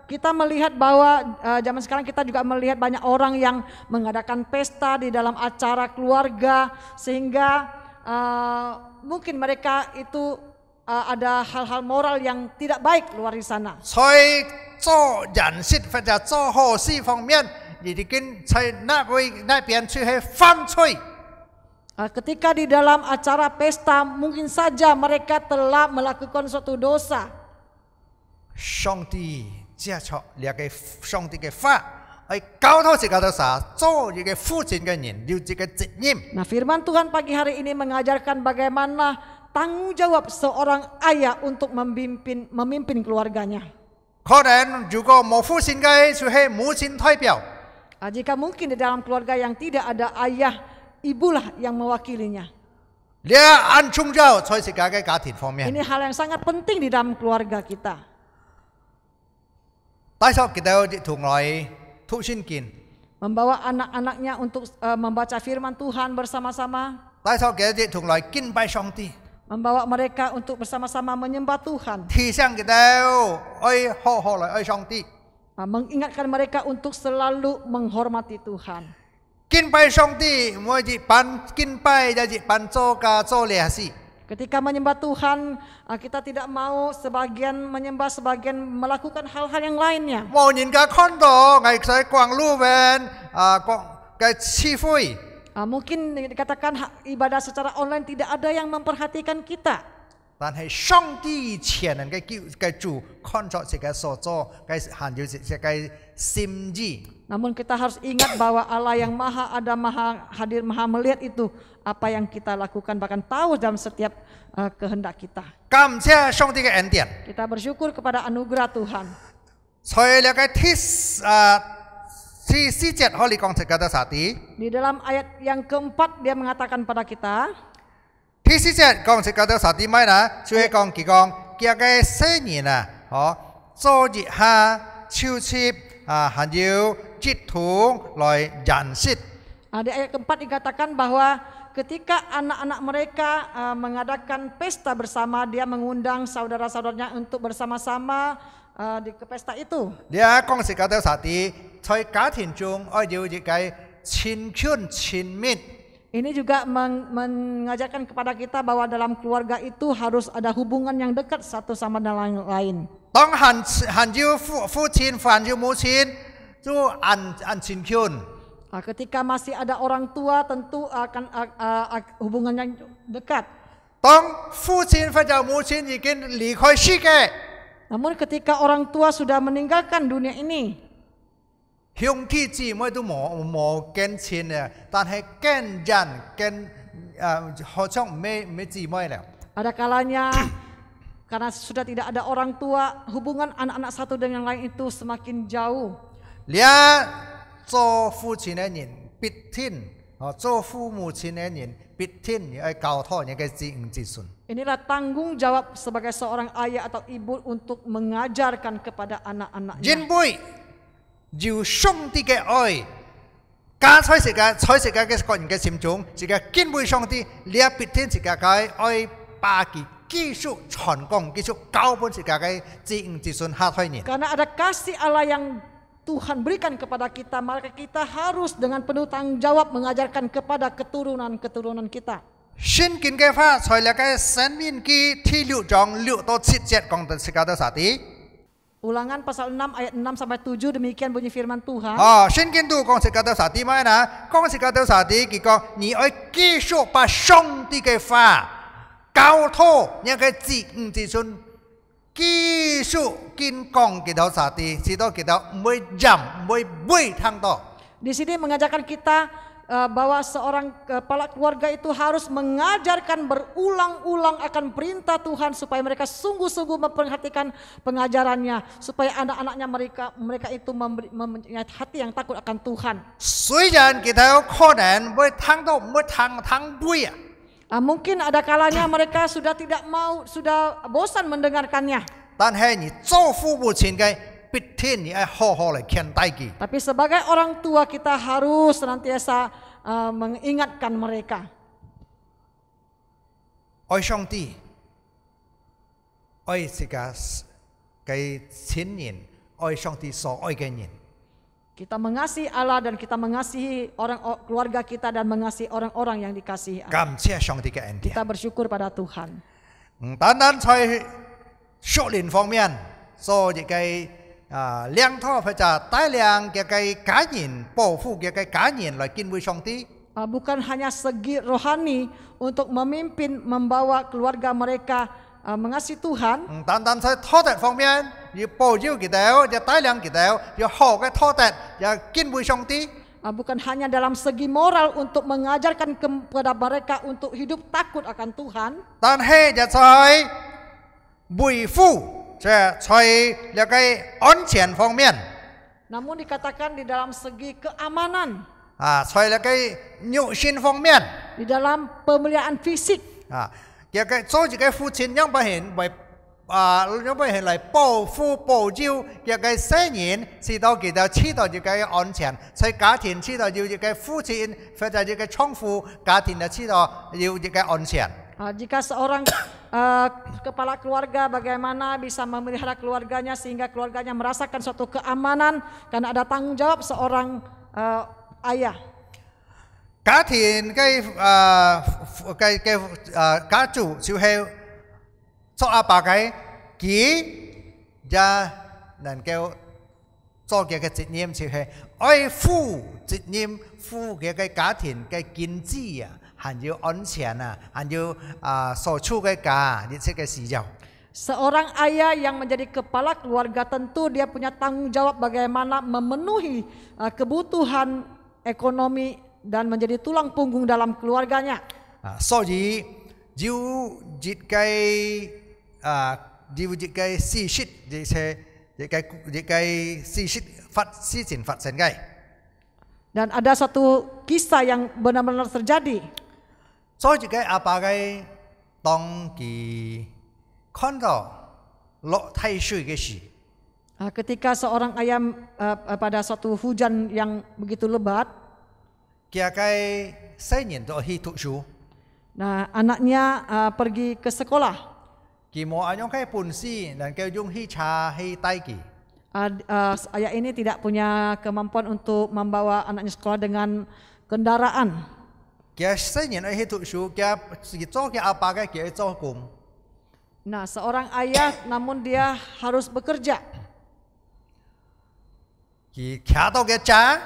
Kita melihat bahwa zaman sekarang kita juga melihat banyak orang yang mengadakan pesta di dalam acara keluarga sehingga mungkin mereka itu ada hal-hal moral yang tidak baik luar di sana.
在做人事或者做好事方面，已經在那邊去係犯罪。
Ketika di dalam acara pesta mungkin saja mereka telah melakukan suatu dosa.
上帝接觸呢個上帝嘅法，係教導啥，做一個負責嘅人，要這個責任。
Nah, firman Tuhan pagi hari ini mengajarkan bagaimana tanggung jawab seorang ayah untuk memimpin keluarganya.
可能如果冇父親嘅，就係母親代表。
Jika mungkin di dalam keluarga yang tidak ada ayah, ibulah yang mewakilinya.
呢很重要，在自己嘅家庭方面。
Ini hal yang sangat penting di dalam keluarga kita.
帶咗佢哋同來讀聖經，
Membawa anak-anaknya untuk membaca firman Tuhan bersama-sama.
帶咗佢哋同來敬拜上帝，
Membawa mereka untuk bersama-sama menyembah Tuhan.
提醒佢哋愛好好來愛上帝。
Mengingatkan mereka untuk selalu menghormati Tuhan.
敬拜上帝，唔係辦敬拜，就係辦做叻事。
Ketika menyembah Tuhan, kita tidak mau sebagian menyembah, sebagian melakukan hal-hal yang lainnya.
冇人家看到，我在逛路邊嘅聚會。
Mungkin dikatakan ibadah secara online tidak ada yang memperhatikan kita.
但係上帝全能嘅主看咗自己所做嘅限要自己心意。
Namun kita harus ingat bahwa Allah yang maha ada, maha hadir, maha melihat itu apa yang kita lakukan, bahkan tahu dalam setiap kehendak kita.
感謝上帝嘅恩典。
Kita bersyukur kepada anugerah Tuhan.
在呢個第四節可以講出嘅啥啲？
Di dalam ayat yang keempat dia mengatakan pada kita,
第四節講出嘅啥啲咩呢？就係講佢講叫嘅新年做熱下超切還要接統來人事。
Di ayat keempat dikatakan bahwa ketika anak-anak mereka mengadakan pesta bersama, dia mengundang saudara-saudaranya untuk bersama-sama ke pesta itu.
你講出嘅啥啲？在家庭中要一個親近親密。
Ini juga mengajarkan kepada kita bahwa dalam keluarga itu harus ada hubungan yang dekat satu sama dengan lain.
當還要父親還要母親都按親近。
Ketika masih ada orang tua tentu akan hubungan yang dekat.
當父親或者母親已經離開世界，
Namun ketika orang tua sudah meninggalkan dunia ini,
兄弟姊妹都冇見親啦，但係見人好像沒姊妹了。
ada kalanya karena sudah tidak ada orang tua, hubungan anak-anak satu dengan yang lain itu semakin jauh.
你做父親嘅人必定做父母亲的人必定要交托你嘅子女子孙。
Inilah tanggung jawab sebagai seorang ayah atau ibu untuk mengajarkan kepada anak-anaknya.
因為有上帝嘅愛，加在世界嘅個人嘅心中，自己敬畏上帝，你必定自己嘅愛把佢繼續傳講，繼續教本自己嘅子女子孫下一代人。
Karena ada kasih Allah yang Tuhan berikan kepada kita, maka kita harus dengan penuh tanggung jawab mengajarkan kepada keturunan-keturunan kita.
聖經嘅話，在那個申命記第6章6到7節講到自己到啥地？
Ulangan pasal 6 ayat 6 sampai 7 demikian bunyi firman Tuhan.
聖經都講自己到啥地咩呢？講自己到啥地？佢講你要繼續把上帝嘅話交託你嘅子女子孫。 繼續堅講佢到啥地，直到佢到唔會giảm，唔會聽到。
Di sini mengajarkan kita bahwa seorang kepala keluarga itu harus mengajarkan berulang-ulang akan perintah Tuhan supaya mereka sungguh-sungguh memperhatikan pengajarannya, supaya anak-anaknya mereka itu mempunyai hati yang takut akan Tuhan.
雖然佢哋可能唔會聽到，唔會聽背啊。
Mungkin ada kalanya mereka sudah tidak mau, sudah bosan mendengarkannya.
但係你做父母親嘅，必定你要好好嚟看待佢。
Tapi sebagai orang tua kita harus senantiasa mengingatkan mereka.
愛上帝，愛自己嘅親人，愛上帝所愛嘅人。
Kita mengasihi Allah dan kita mengasihi keluarga kita dan mengasihi orang-orang yang dikasihi Allah.
感謝上帝嘅恩典。
Kita bersyukur pada Tuhan.
唔單單在屬靈方面，所以嘅兩套或者大量嘅家人保護嘅家人來敬畏上帝。
Bukan hanya segi rohani untuk memimpin, membawa keluarga mereka mengasihi Tuhan.
唔單單在道德方面，要保佑佢哋，要帶領佢哋，要好嘅道德，要敬畏上帝。
Bukan hanya dalam segi moral untuk mengajarkan kepada mereka untuk hidup takut akan Tuhan.
但係就在維護，即係在呢個安全方面，
Namun dikatakan di dalam segi keamanan,
在呢個肉身方面，
di dalam pemeliharaan fisik.
做一個父親讓不人為讓不人來保護保佑一個細人，直到佢哋知道一個安全，在家庭知道有一個父親或者一個丈夫家庭就知道有一個安全。
Jika seorang kepala keluarga bagaimana bisa memelihara keluarganya sehingga keluarganya merasakan suatu keamanan karena ada tanggung jawab seorang ayah.
家庭嘅家主就係做阿爸嘅，佢也能夠做嘅責任就係愛負責任，負嘅家庭嘅經濟啊，還有安全啊，還有所處嘅家呢啲嘅需要。
Seorang ayah yang menjadi kepala keluarga tentu dia punya tanggung jawab bagaimana memenuhi kebutuhan ekonomi dan menjadi tulang punggung dalam keluarganya.
所以要一個事實，一個事情發生嘅。
Dan ada satu kisah yang benar-benar terjadi.
做一個阿爸嘅當佢看到落太水嘅時，
Ketika seorang ayah pada suatu hujan yang begitu lebat,
佢個細人都去讀書，
nah anaknya pergi ke sekolah.
佢冇用佢本事，能夠用去車去帶佢。
Ayah ini tidak punya kemampuan untuk membawa anaknya sekolah dengan kendaraan.
佢細人去讀書，佢做佢阿爸嘅，佢做工。
Nah, seorang ayah namun dia harus bekerja.
佢徛到嘅家，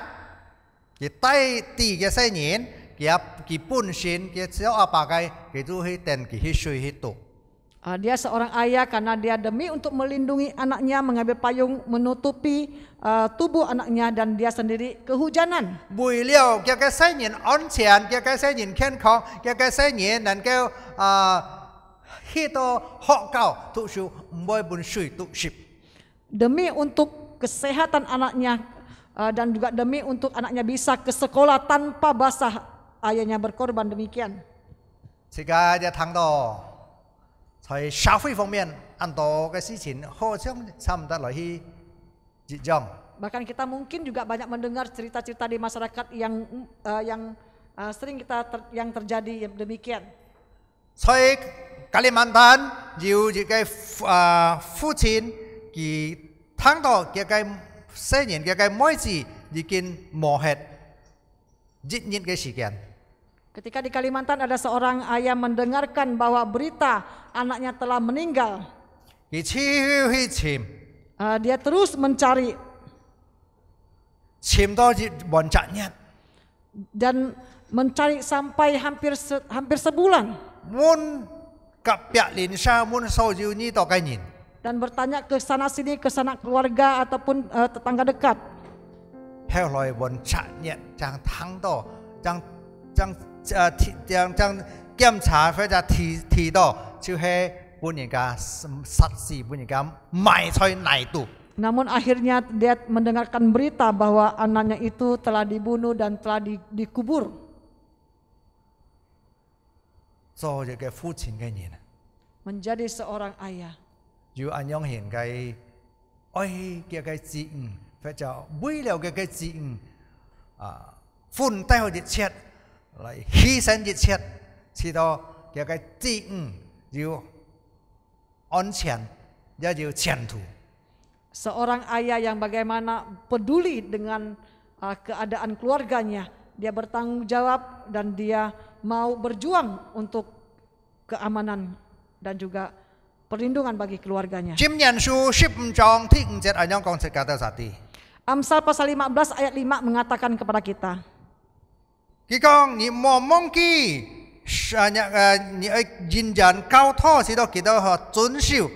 佢帶地嘅細人，佢本身佢做阿爸嘅，佢都去等佢去水去讀。
Dia seorang ayah karena dia demi untuk melindungi anaknya mengambil payung menutupi tubuh anaknya dan dia sendiri kehujanan.
為了佢嘅細人安全，佢嘅細人健康，佢嘅細人能夠去到學校讀書，唔會本水讀書。
Demi untuk kesehatan anaknya dan juga demi untuk anaknya bisa ke sekolah tanpa basah ayahnya berkorban demikian.
而家就睇到在社會方面，很多嘅事情好像差唔多來去集中。
Bahkan kita mungkin juga banyak mendengar cerita-cerita di masyarakat yang sering yang terjadi demikian.
在Kalimantan 有一個父親，佢睇到佢嘅青年佢嘅妹子已經磨血熱熱嘅時間。
Ketika di Kalimantan ada seorang ayah mendengarkan bahwa berita anaknya telah meninggal,
佢超去潛，
dia terus mencari
潛到一晚10日，
dan mencari sampai hampir sebulan.
滿隔壁鄰舍滿所有呢度嘅人，
Dan bertanya ke sana sini ke sana keluarga ataupun tetangga dekat.
後來晚10日就睇到，將檢查或者提到，就係本人家實事，本人家埋在哪度。
Namun akhirnya dia mendengarkan berita bahwa anaknya itu telah dibunuh dan telah dikubur.
做一個父親嘅人，
Menjadi seorang ayah.
要安樣顯嘅愛嘅子女，或者為了嘅子女奮鬥一切，來犧牲一切，直到嘅子女要安全，也要前途。
Seorang ayah yang bagaimana peduli dengan keadaan keluarganya, dia bertanggung jawab dan dia mau berjuang untuk keamanan dan juga perlindungan bagi keluarganya.
箴言書15章第5節安樣講出教導實啲。
Amsal pasal 15 ayat 5 mengatakan kepada kita,
佢講你莫忘記，你要認真交託，直到佢都遵守。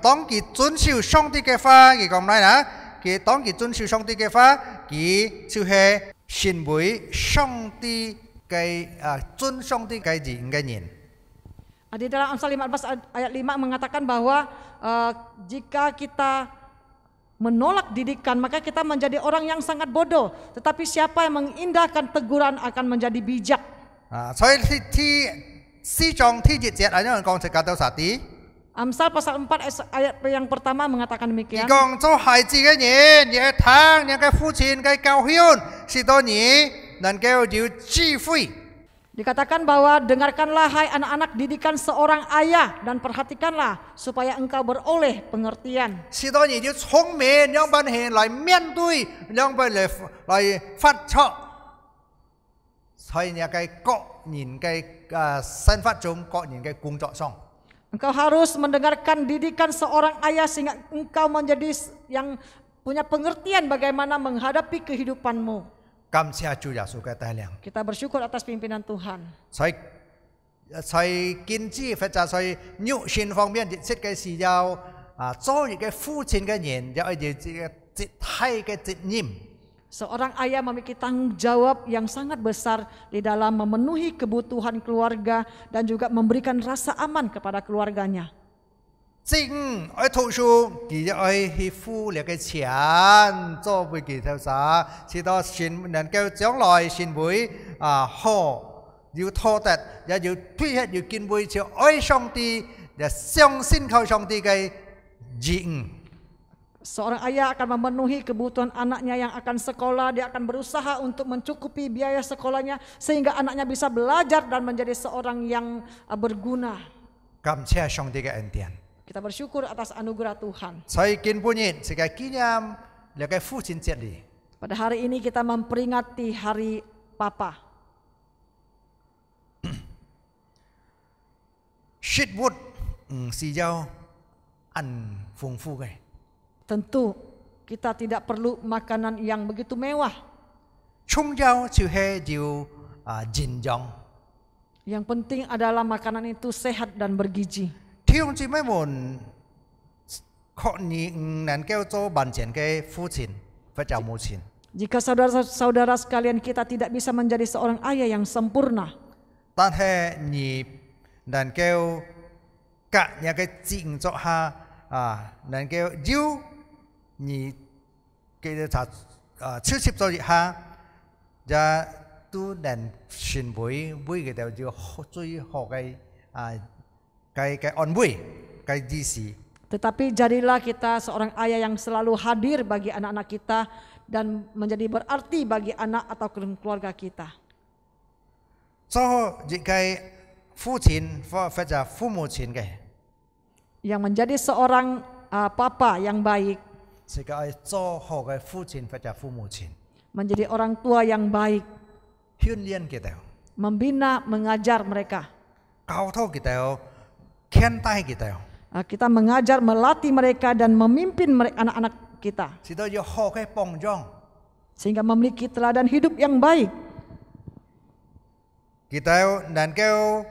當佢遵守上帝嘅話，佢講咩啦？佢當佢遵守上帝嘅話，佢就係成為上帝嘅尊上帝嘅人嘅人。
Di dalam Amsal 15 ayat 5 mengatakan bahwa jika kita menolak didikan maka kita menjadi orang yang sangat bodoh. Tetapi siapa yang mengindahkan teguran akan menjadi bijak.
所以4章第1節安樣講出教導實啲。
Amsal pasal 4 ayat yang pertama mengatakan demikian.
佢講做孩子嘅人，你嘅聽，你嘅父親嘅教訓，使到你能夠有智慧。
Dikatakan bahwa dengarkanlah hai anak-anak didikan seorang ayah dan perhatikanlah supaya engkau beroleh pengertian.
使到你要聰明，讓班人來面對，讓班人來發出，在你嘅個人嘅生活中、個人嘅工作上。
Engkau harus mendengarkan didikan seorang ayah sehingga engkau menjadi yang punya pengertian bagaimana menghadapi kehidupanmu.
感謝主耶穌嘅帶領。
Kita bersyukur atas pimpinan Tuhan.
在經濟或者在肉身方面，設嘅時候做一個父親嘅人，有一個集體嘅責任。
Seorang ayah memiliki tanggung jawab yang sangat besar di dalam memenuhi kebutuhan keluarga dan juga memberikan rasa aman kepada keluarganya.
愛讀書，佢愛去付你嘅錢，做俾佢頭啥，直到能夠將來成為好，要妥得，也要推行要敬畏就愛上帝，也相信靠上帝嘅人。
Seorang ayah akan memenuhi kebutuhan anaknya yang akan sekolah, dia akan berusaha untuk mencukupi biaya sekolahnya sehingga anaknya bisa belajar dan menjadi seorang yang berguna.
感謝上帝嘅恩典。
Kita bersyukur atas anugerah Tuhan.
所以今半日是個紀念你嘅父親節日。
Pada hari ini kita memperingati Hari Papa.
食物是要很豐富嘅。
Tentu kita tidak perlu makanan yang begitu mewah.
重要就係要營養。
Yang penting adalah makanan itu sehat dan bergizi.
弟兄姊妹們，確你唔能夠做完全嘅父親或者母親。
Jika saudara-saudara sekalian kita tidak bisa menjadi seorang ayah yang sempurna,
但係你能夠隔日嘅自然作下能夠要你嘅就超接咗一下，就 tu dan xin bui cái đầu chưa chui họ cái on bui cái gì gì.
Tetapi jadilah kita seorang ayah yang selalu hadir bagi anak-anak kita dan menjadi berarti bagi anak atau keluarga kita.
Cho cái父亲或者父母亲嘅，
Yang menjadi seorang papa yang baik,
是个做好嘅父亲或者父母親，
menjadi orang tua yang baik,
訓練佢哋，
membina, mengajar mereka.
教導佢哋，牽帶佢哋，
Kita mengajar, melatih mereka dan memimpin anak-anak kita
使到有好嘅榜樣。
sehingga memiliki teladan hidup yang baik.
Kita dan kau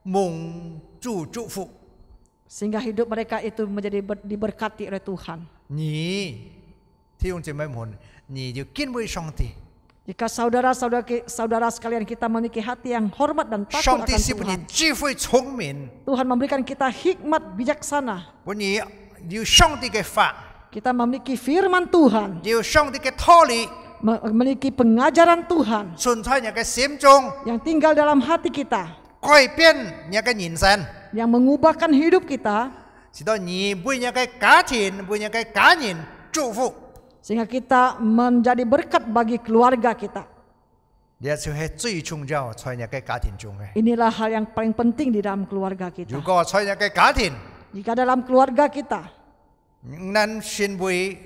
mong祝福，
Sehingga hidup mereka itu menjadi diberkati oleh Tuhan.
你弟兄姊妹們，你要敬畏上帝。
Jika saudara sekalian kita memiliki hati yang hormat dan takut
上
akan
帝是俾你
Tuhan,
智慧聰明，
Tuhan memberikan kita hikmat bijaksana.
俾你要上帝嘅法，
Kita memiliki firman Tuhan,
要上帝嘅道理，
memiliki pengajaran Tuhan
存在你嘅心中，
yang tinggal dalam hati kita,
改變你嘅人生，
yang mengubahkan hidup kita,
使到你為你嘅家庭、為你嘅家人祝福。
sehingga kita menjadi berkat bagi keluarga kita.
呢就係最重要，在你嘅家庭中嘅。
Inilah hal yang paling penting di dalam keluarga
如
kita.
果在你嘅家庭，
Jika dalam keluarga kita
能先為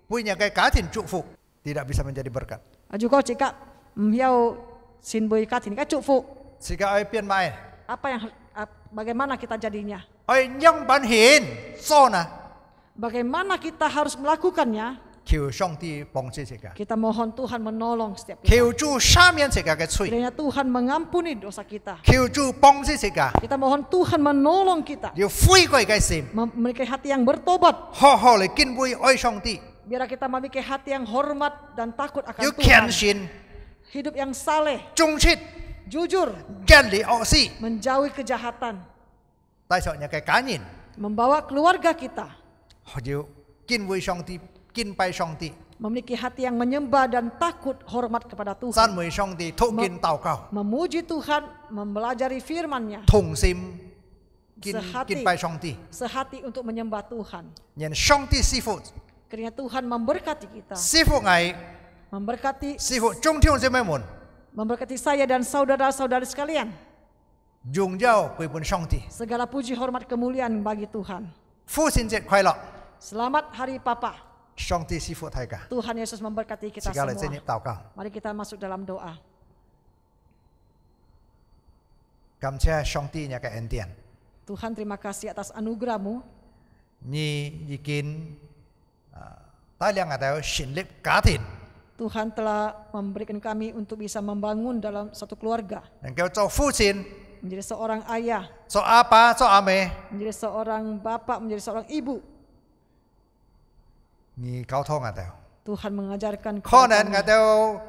你嘅家庭祝福， tidak bisa menjadi berkat。
juga jika hiao xin bui katin ka cufu,
是個愛變賣，
bagaimana kita jadinya?
愛讓人顯做呢？
Bagaimana kita harus melakukannya?
求上帝幫助這個，
Kita mohon Tuhan menolong setiap kita.
求主赦免這個嘅罪，
Kiranya Tuhan mengampuni dosa kita.
求主幫助這個，
Kita mohon Tuhan menolong kita
要悔改嘅心，
memiliki hati yang bertobat.
好好嚟敬畏愛上帝，
Biar kita memiliki hati yang hormat dan takut
要
akan
虔
Tuhan.
信、
Hidup yang saleh,
忠切、
jujur,
真理惡事，
menjauhi kejahatan,
帶上你嘅家人，
membawa keluarga kita
要敬畏上帝、敬拜上帝、
memiliki hati yang menyembah dan takut hormat kepada
讚
Tuhan,
美上帝、禱敬禱告，
memuji Tuhan, mempelajari firman-Nya,
同心敬
Sehati.
拜上帝，
sehati untuk menyembah Tuhan.
讓上帝師傅
Kiranya Tuhan memberkati kita,
師傅我
memberkati
師傅眾弟兄姊妹們，
memberkati saya dan saudara-saudari sekalian.
榮耀歸本上帝。
Segala puji hormat kemuliaan bagi Tuhan.
父親節快樂！
Selamat Hari Papa.
上帝賜福大家，
Tuhan Yesus memberkati
而
kita
家嚟進入
semua.
禱告。
Mari kita masuk dalam doa.
感謝上帝你嘅恩典，
Tuhan terima kasih atas anugerah-Mu.
你已經帶領我哋建立家庭，
Tuhan telah memberikan kami untuk bisa membangun dalam satu keluarga.
能夠做父親、
Menjadi seorang ayah,
做阿爸、做阿妹，
menjadi seorang bapak, menjadi seorang ibu.
你教導我哋。
Tuhan mengajarkan
可
kepada
能我
kami.
哋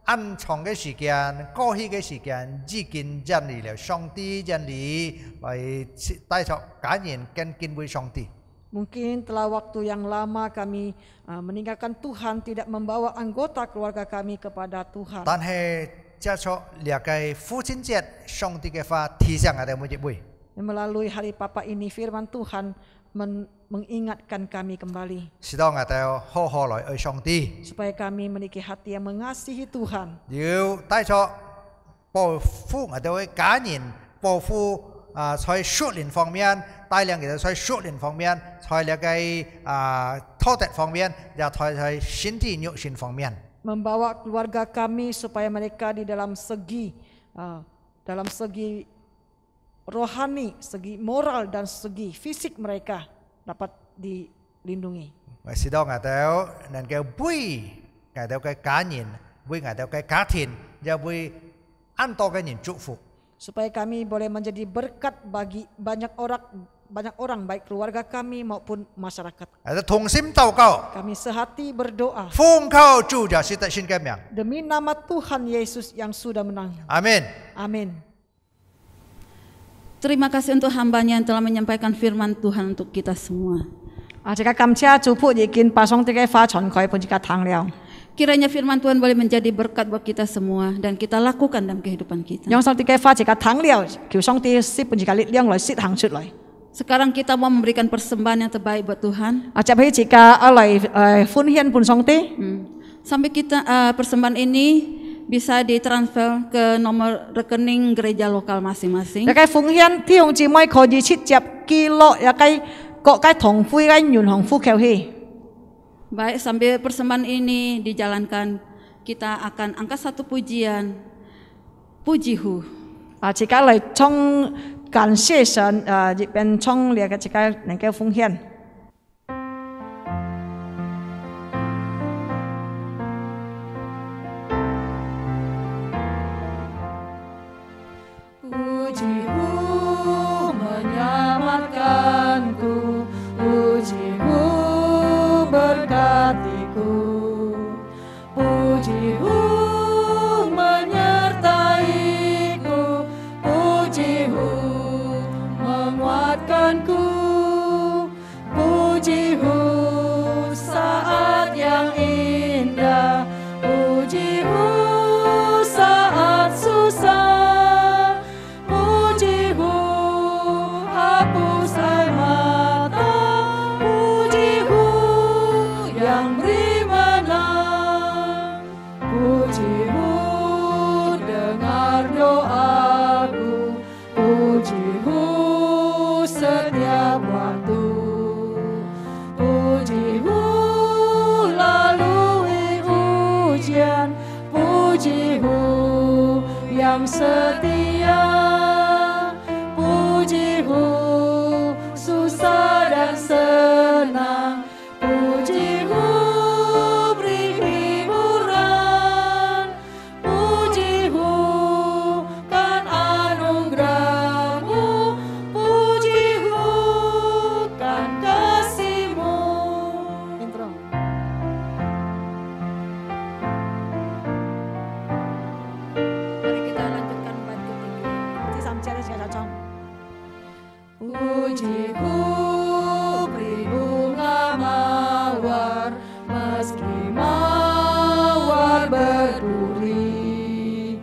暗藏嘅時間、過去嘅時間，已經真理了上帝真理，為帶着家人跟敬畏上帝。
Mungkin telah waktu yang lama kami meninggalkan Tuhan, tidak membawa anggota keluarga kami kepada Tuhan.
但係借助呢個父親節，上帝嘅話提醒我哋每一位，
Melalui hari Papa ini firman Tuhan mengingatkan kami kembali
使到我哋好好來愛上帝，
supaya kami memiliki hati yang mengasihi Tuhan.
要帶着保護我哋嘅家人，保護在屬靈方面，帶領佢哋在屬靈方面，在呢個道德方面，又在身體肉身方面。
Membawa keluarga kami supaya mereka di dalam segi rohani, segi moral dan segi fisik mereka dapat dilindungi.
使到我哋能夠為我哋嘅家人，為我哋嘅家庭，又為很多嘅人祝福。
Supaya kami boleh menjadi berkat bagi banyak orang baik keluarga kami maupun masyarakat.
我哋同心禱告，
Kami sehati berdoa
奉靠主耶穌的聖名，
demi nama Tuhan Yesus yang sudah menang.
阿門。
Amin.
Terima kasih untuk hambanya yang telah menyampaikan firman Tuhan untuk kita semua.
啊，即個感謝主僕已經把上帝嘅話傳開，本即個堂了。
Kiranya firman Tuhan boleh menjadi berkat buat kita semua dan kita lakukan dalam kehidupan kita.
讓上帝嘅話一個糖了，求上帝施本一個力量來施行出來。
Sekarang kita mau memberikan persembahan yang terbaik buat Tuhan.
接起一個來歡獻本上帝。
Sampai kita persembahan ini bisa ditransfer ke nomor rekening gereja lokal masing-masing.
一個奉獻弟兄姊妹可以直接記錄一個各個堂會嘅銀行戶口去。
Baik, sambil persembahan ini dijalankan, kita akan angkat satu pujian, Pujihu.
一個來從感謝神，一邊從呢個一個能夠奉獻。
Pujimu menyelamatkanku, pujimu berkatiku, pujimu menyertaiku, pujimu menguatkanku, pujimu saat yang indah, pujimu saat susah. Hapus air mata, pujimu yang beri menang, pujimu dengar doaku, pujimu setiap waktu, pujimu lalui ujian, pujimu yang setia. Pujimu susah dan senang, pujimu beri hiburan, pujimu kan anugerahmu, pujimu kan kasihmu.
Mari kita lanjutkan bait ketiga.
Pujiku beri bunga mawar, meski mawar berduri.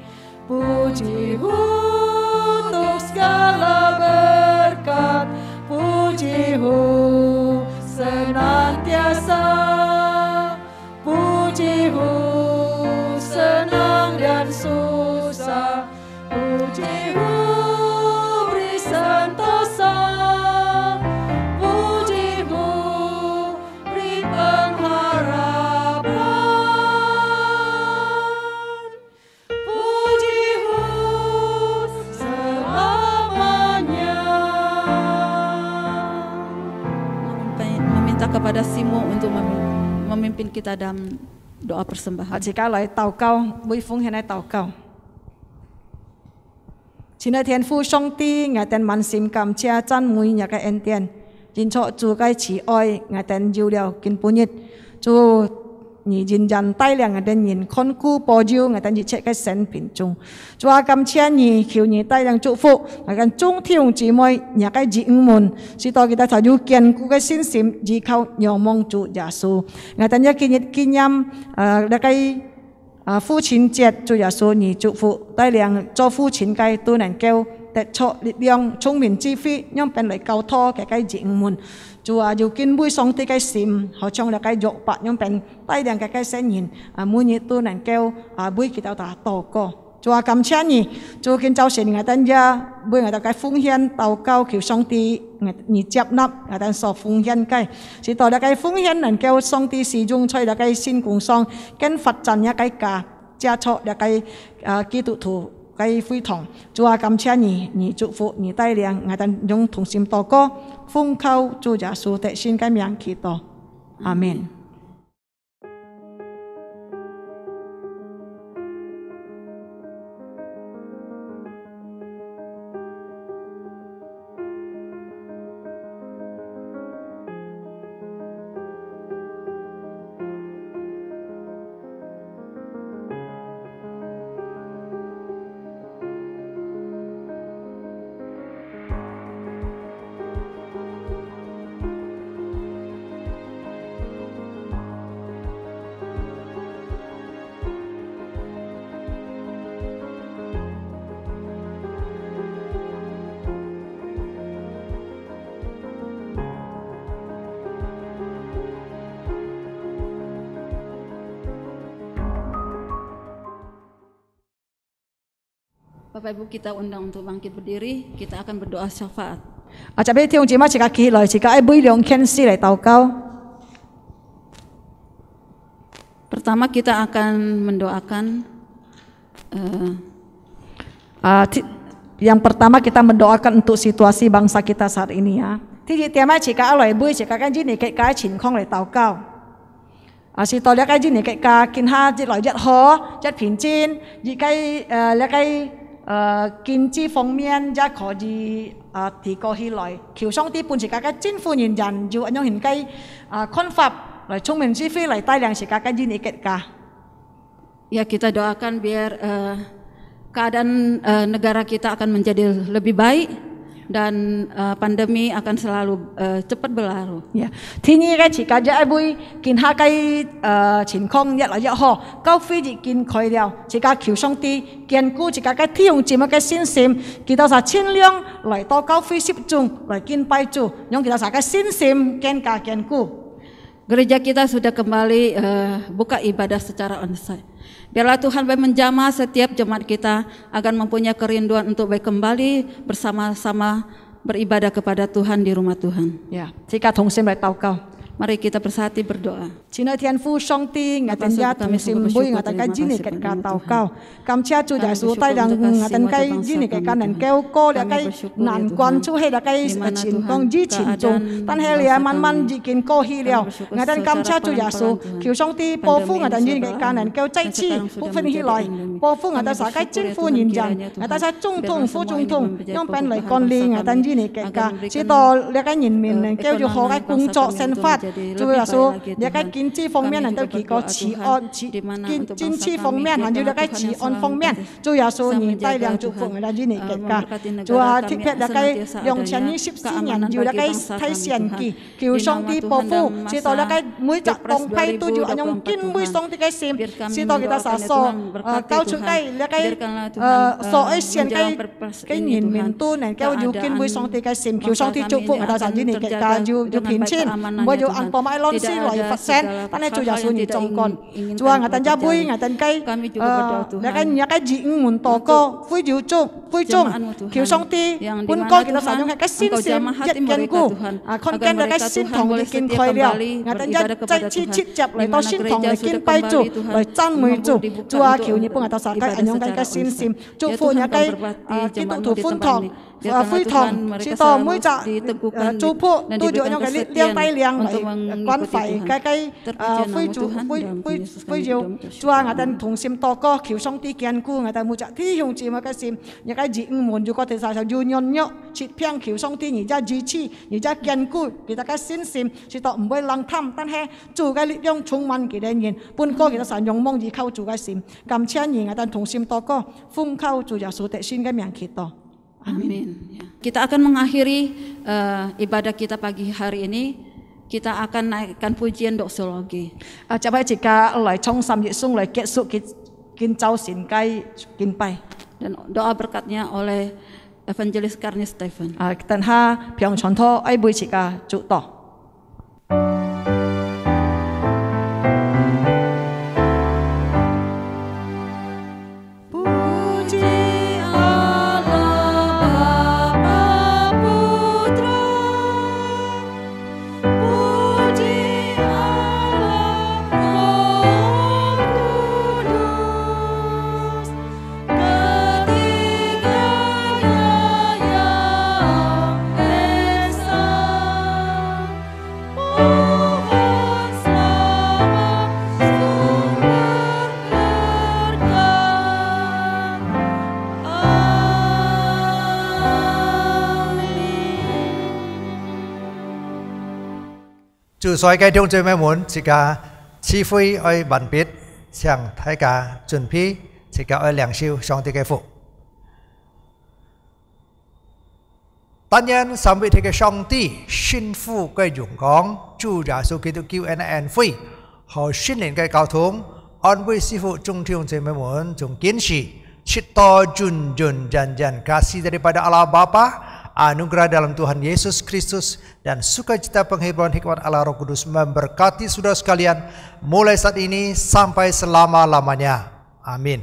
Pujimu untuk segala berkat, pujimu senantiasa, pujimu senang dan susah, pujimu beri sentosa, pujimu beri pengharapan, pujimu selamanya.
Meminta kepada Simo untuk memimpin kita dalam doa persembahan.
一個來禱告，每奉獻來禱告。親愛天父上帝，我哋滿心感謝讚美你嘅恩典，認錯主嘅慈愛，我哋有了見本日，主你仍然帶領我哋人看顧保佑我哋一切嘅生命中。主啊，感謝你，求你帶領祝福我哋眾弟兄姊妹，你嘅兒女們，使到佢哋才有堅固嘅信心，依靠仰望主耶穌。我哋今日紀念那個父親節，主耶穌你祝福帶領做父親嘅都能夠得出力量、聰明智慧，讓便嚟交託嘅兒女們。主啊，要敬畏上帝嘅心，好像那個約伯，讓便帶領嘅聖人每日都能夠每祈禱禱告。主啊，感謝你，主今早晨我哋呀，為我哋嘅奉獻禱告，求上帝你接納我哋所奉獻嘅，使到那個奉獻能夠上帝使用在那個善工上，跟發展一個家，加速那個基督徒嘅會堂。主啊，感謝你，你祝福你帶領我哋用同心禱告，奉靠主耶穌的聖嘅名祈禱，阿門。
Bapak Ibu kita undang untuk bangkit berdiri, kita akan berdoa syafaat.
接尾弟兄姊妹，自家起來，自家喺每兩天師嚟禱告。
Pertama kita akan mendoakan
yang pertama kita mendoakan untuk situasi bangsa kita saat ini ya. 第二點咧，自家來每自家跟住你嘅家情況嚟禱告。是到你跟住你嘅家，見下日來日好，日平靜，而家你嘅經濟方面也可以提高起來。求上帝伴自家嘅政府人人要按樣現計看法來聰明智慧來帶領自家跟住你嘅家。
Ya kita doakan biar keadaan negara kita akan menjadi lebih baik dan pandemi akan selalu cepat berlalu.
Ya, ทีนี้嘅時間就係會見下嘅情況越來越好，高飛已經開了，自家求上帝堅固自家嘅弟兄姊妹嘅信心，見到曬千量來到高飛集中來敬拜主，讓見到曬嘅信心更加堅固。
Gereja kita sudah kembali buka ibadah secara onsite. Biarlah Tuhan baik menjamah setiap jemaat kita akan mempunyai kerinduan untuk baik kembali bersama-sama beribadah kepada Tuhan di rumah Tuhan.
Ya, jika 同心嚟禱告。
Mari kita bersatu berdoa.
親愛天父上帝，我哋也同心每我哋嘅主你嘅家禱告，感謝主耶穌帶領我哋嘅主你嘅家能夠過了嘅難關，出喺了嘅情況之前中，但係你慢慢已經過去了，我哋感謝主耶穌，求上帝保護我哋主你嘅家能夠再次復興起來，保護我哋曬嘅政府人人，我哋曬總統、副總統，用便嚟管理我哋主你嘅家，直到你嘅人民能夠有好嘅工作生活。 主耶穌，你喺經濟方面能夠幾個治安，經濟方面還有你喺治安方面，主耶穌你帶領祝福我哋呢個家，主啊，特別你喺2024年要你喺睇善記，求上帝保護，直到你喺每隻幫派都要用堅每上帝嘅心，直到佢哋實所交出嚟，你喺所愛善嘅人民都能夠要堅每上帝嘅心，求上帝祝福我哋呢個家要平靜，唔好要安保埋亂事來發生，但係主耶穌你掌管，主啊，我哋一杯，我哋雞，你嘅義門禱告，會要做，會做，求上帝本國見到神用嘅信心一堅固，看見你嘅心堂已經開了，我哋一再次切入嚟到心堂嚟敬拜主，嚟讚美主，主啊，求你幫我哋實際按用嘅信心，祝福你嘅基督徒歡堂。 會堂知道每隻租鋪都要用嘅力量帶領嚟關懷嘅會要主啊！我哋同心禱告，求上帝堅固我哋每隻弟兄姊妹嘅心，而家義門如果哋實就要軟弱，切偏求上帝而家支持，而家堅固佢哋嘅信心，知道唔會冷淡，但係主嘅力量充滿佢哋人，本國其實神用望依靠主嘅心，感謝你我哋同心禱告，奉靠主耶穌的信嘅名祈禱。
Amin. Kita akan mengakhiri ibadah kita pagi hari ini. Kita akan naikkan pujian doxologi.
就喺自家嚟從3月送嚟結束建造善計敬拜。
Dan doa berkatnya oleh Evangelis Karni Stephen.
等下平常拖愛背自家做到。
祝所有嘅弟兄姊妹們，自家賜福愛文別，向大家準備，自家愛領受上帝嘅福。但願三位一體嘅上帝幸福嘅榮光，主耶穌基督救恩嘅恩惠和聖靈嘅交通，安慰師傅眾弟兄姊妹們，從今時直到永永遠遠，kasih daripada Allah Bapa, anugerah dalam Tuhan Yesus Kristus dan sukacita penghiburan hikmat Allah Roh Kudus memberkati saudara sekalian mulai saat ini sampai selama-lamanya. Amin.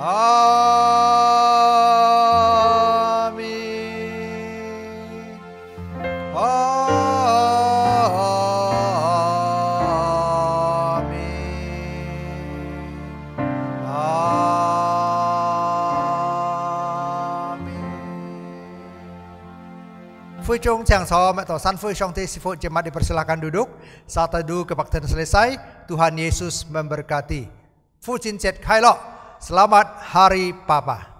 Amin. Phu Chung Chang So atau San Phu Shong Ti Sifut Jemaat dipersilakan duduk. Saat teduh kebaktian selesai, Tuhan Yesus memberkati. Phu Chin Chet Khai Lo. Selamat Hari Papa.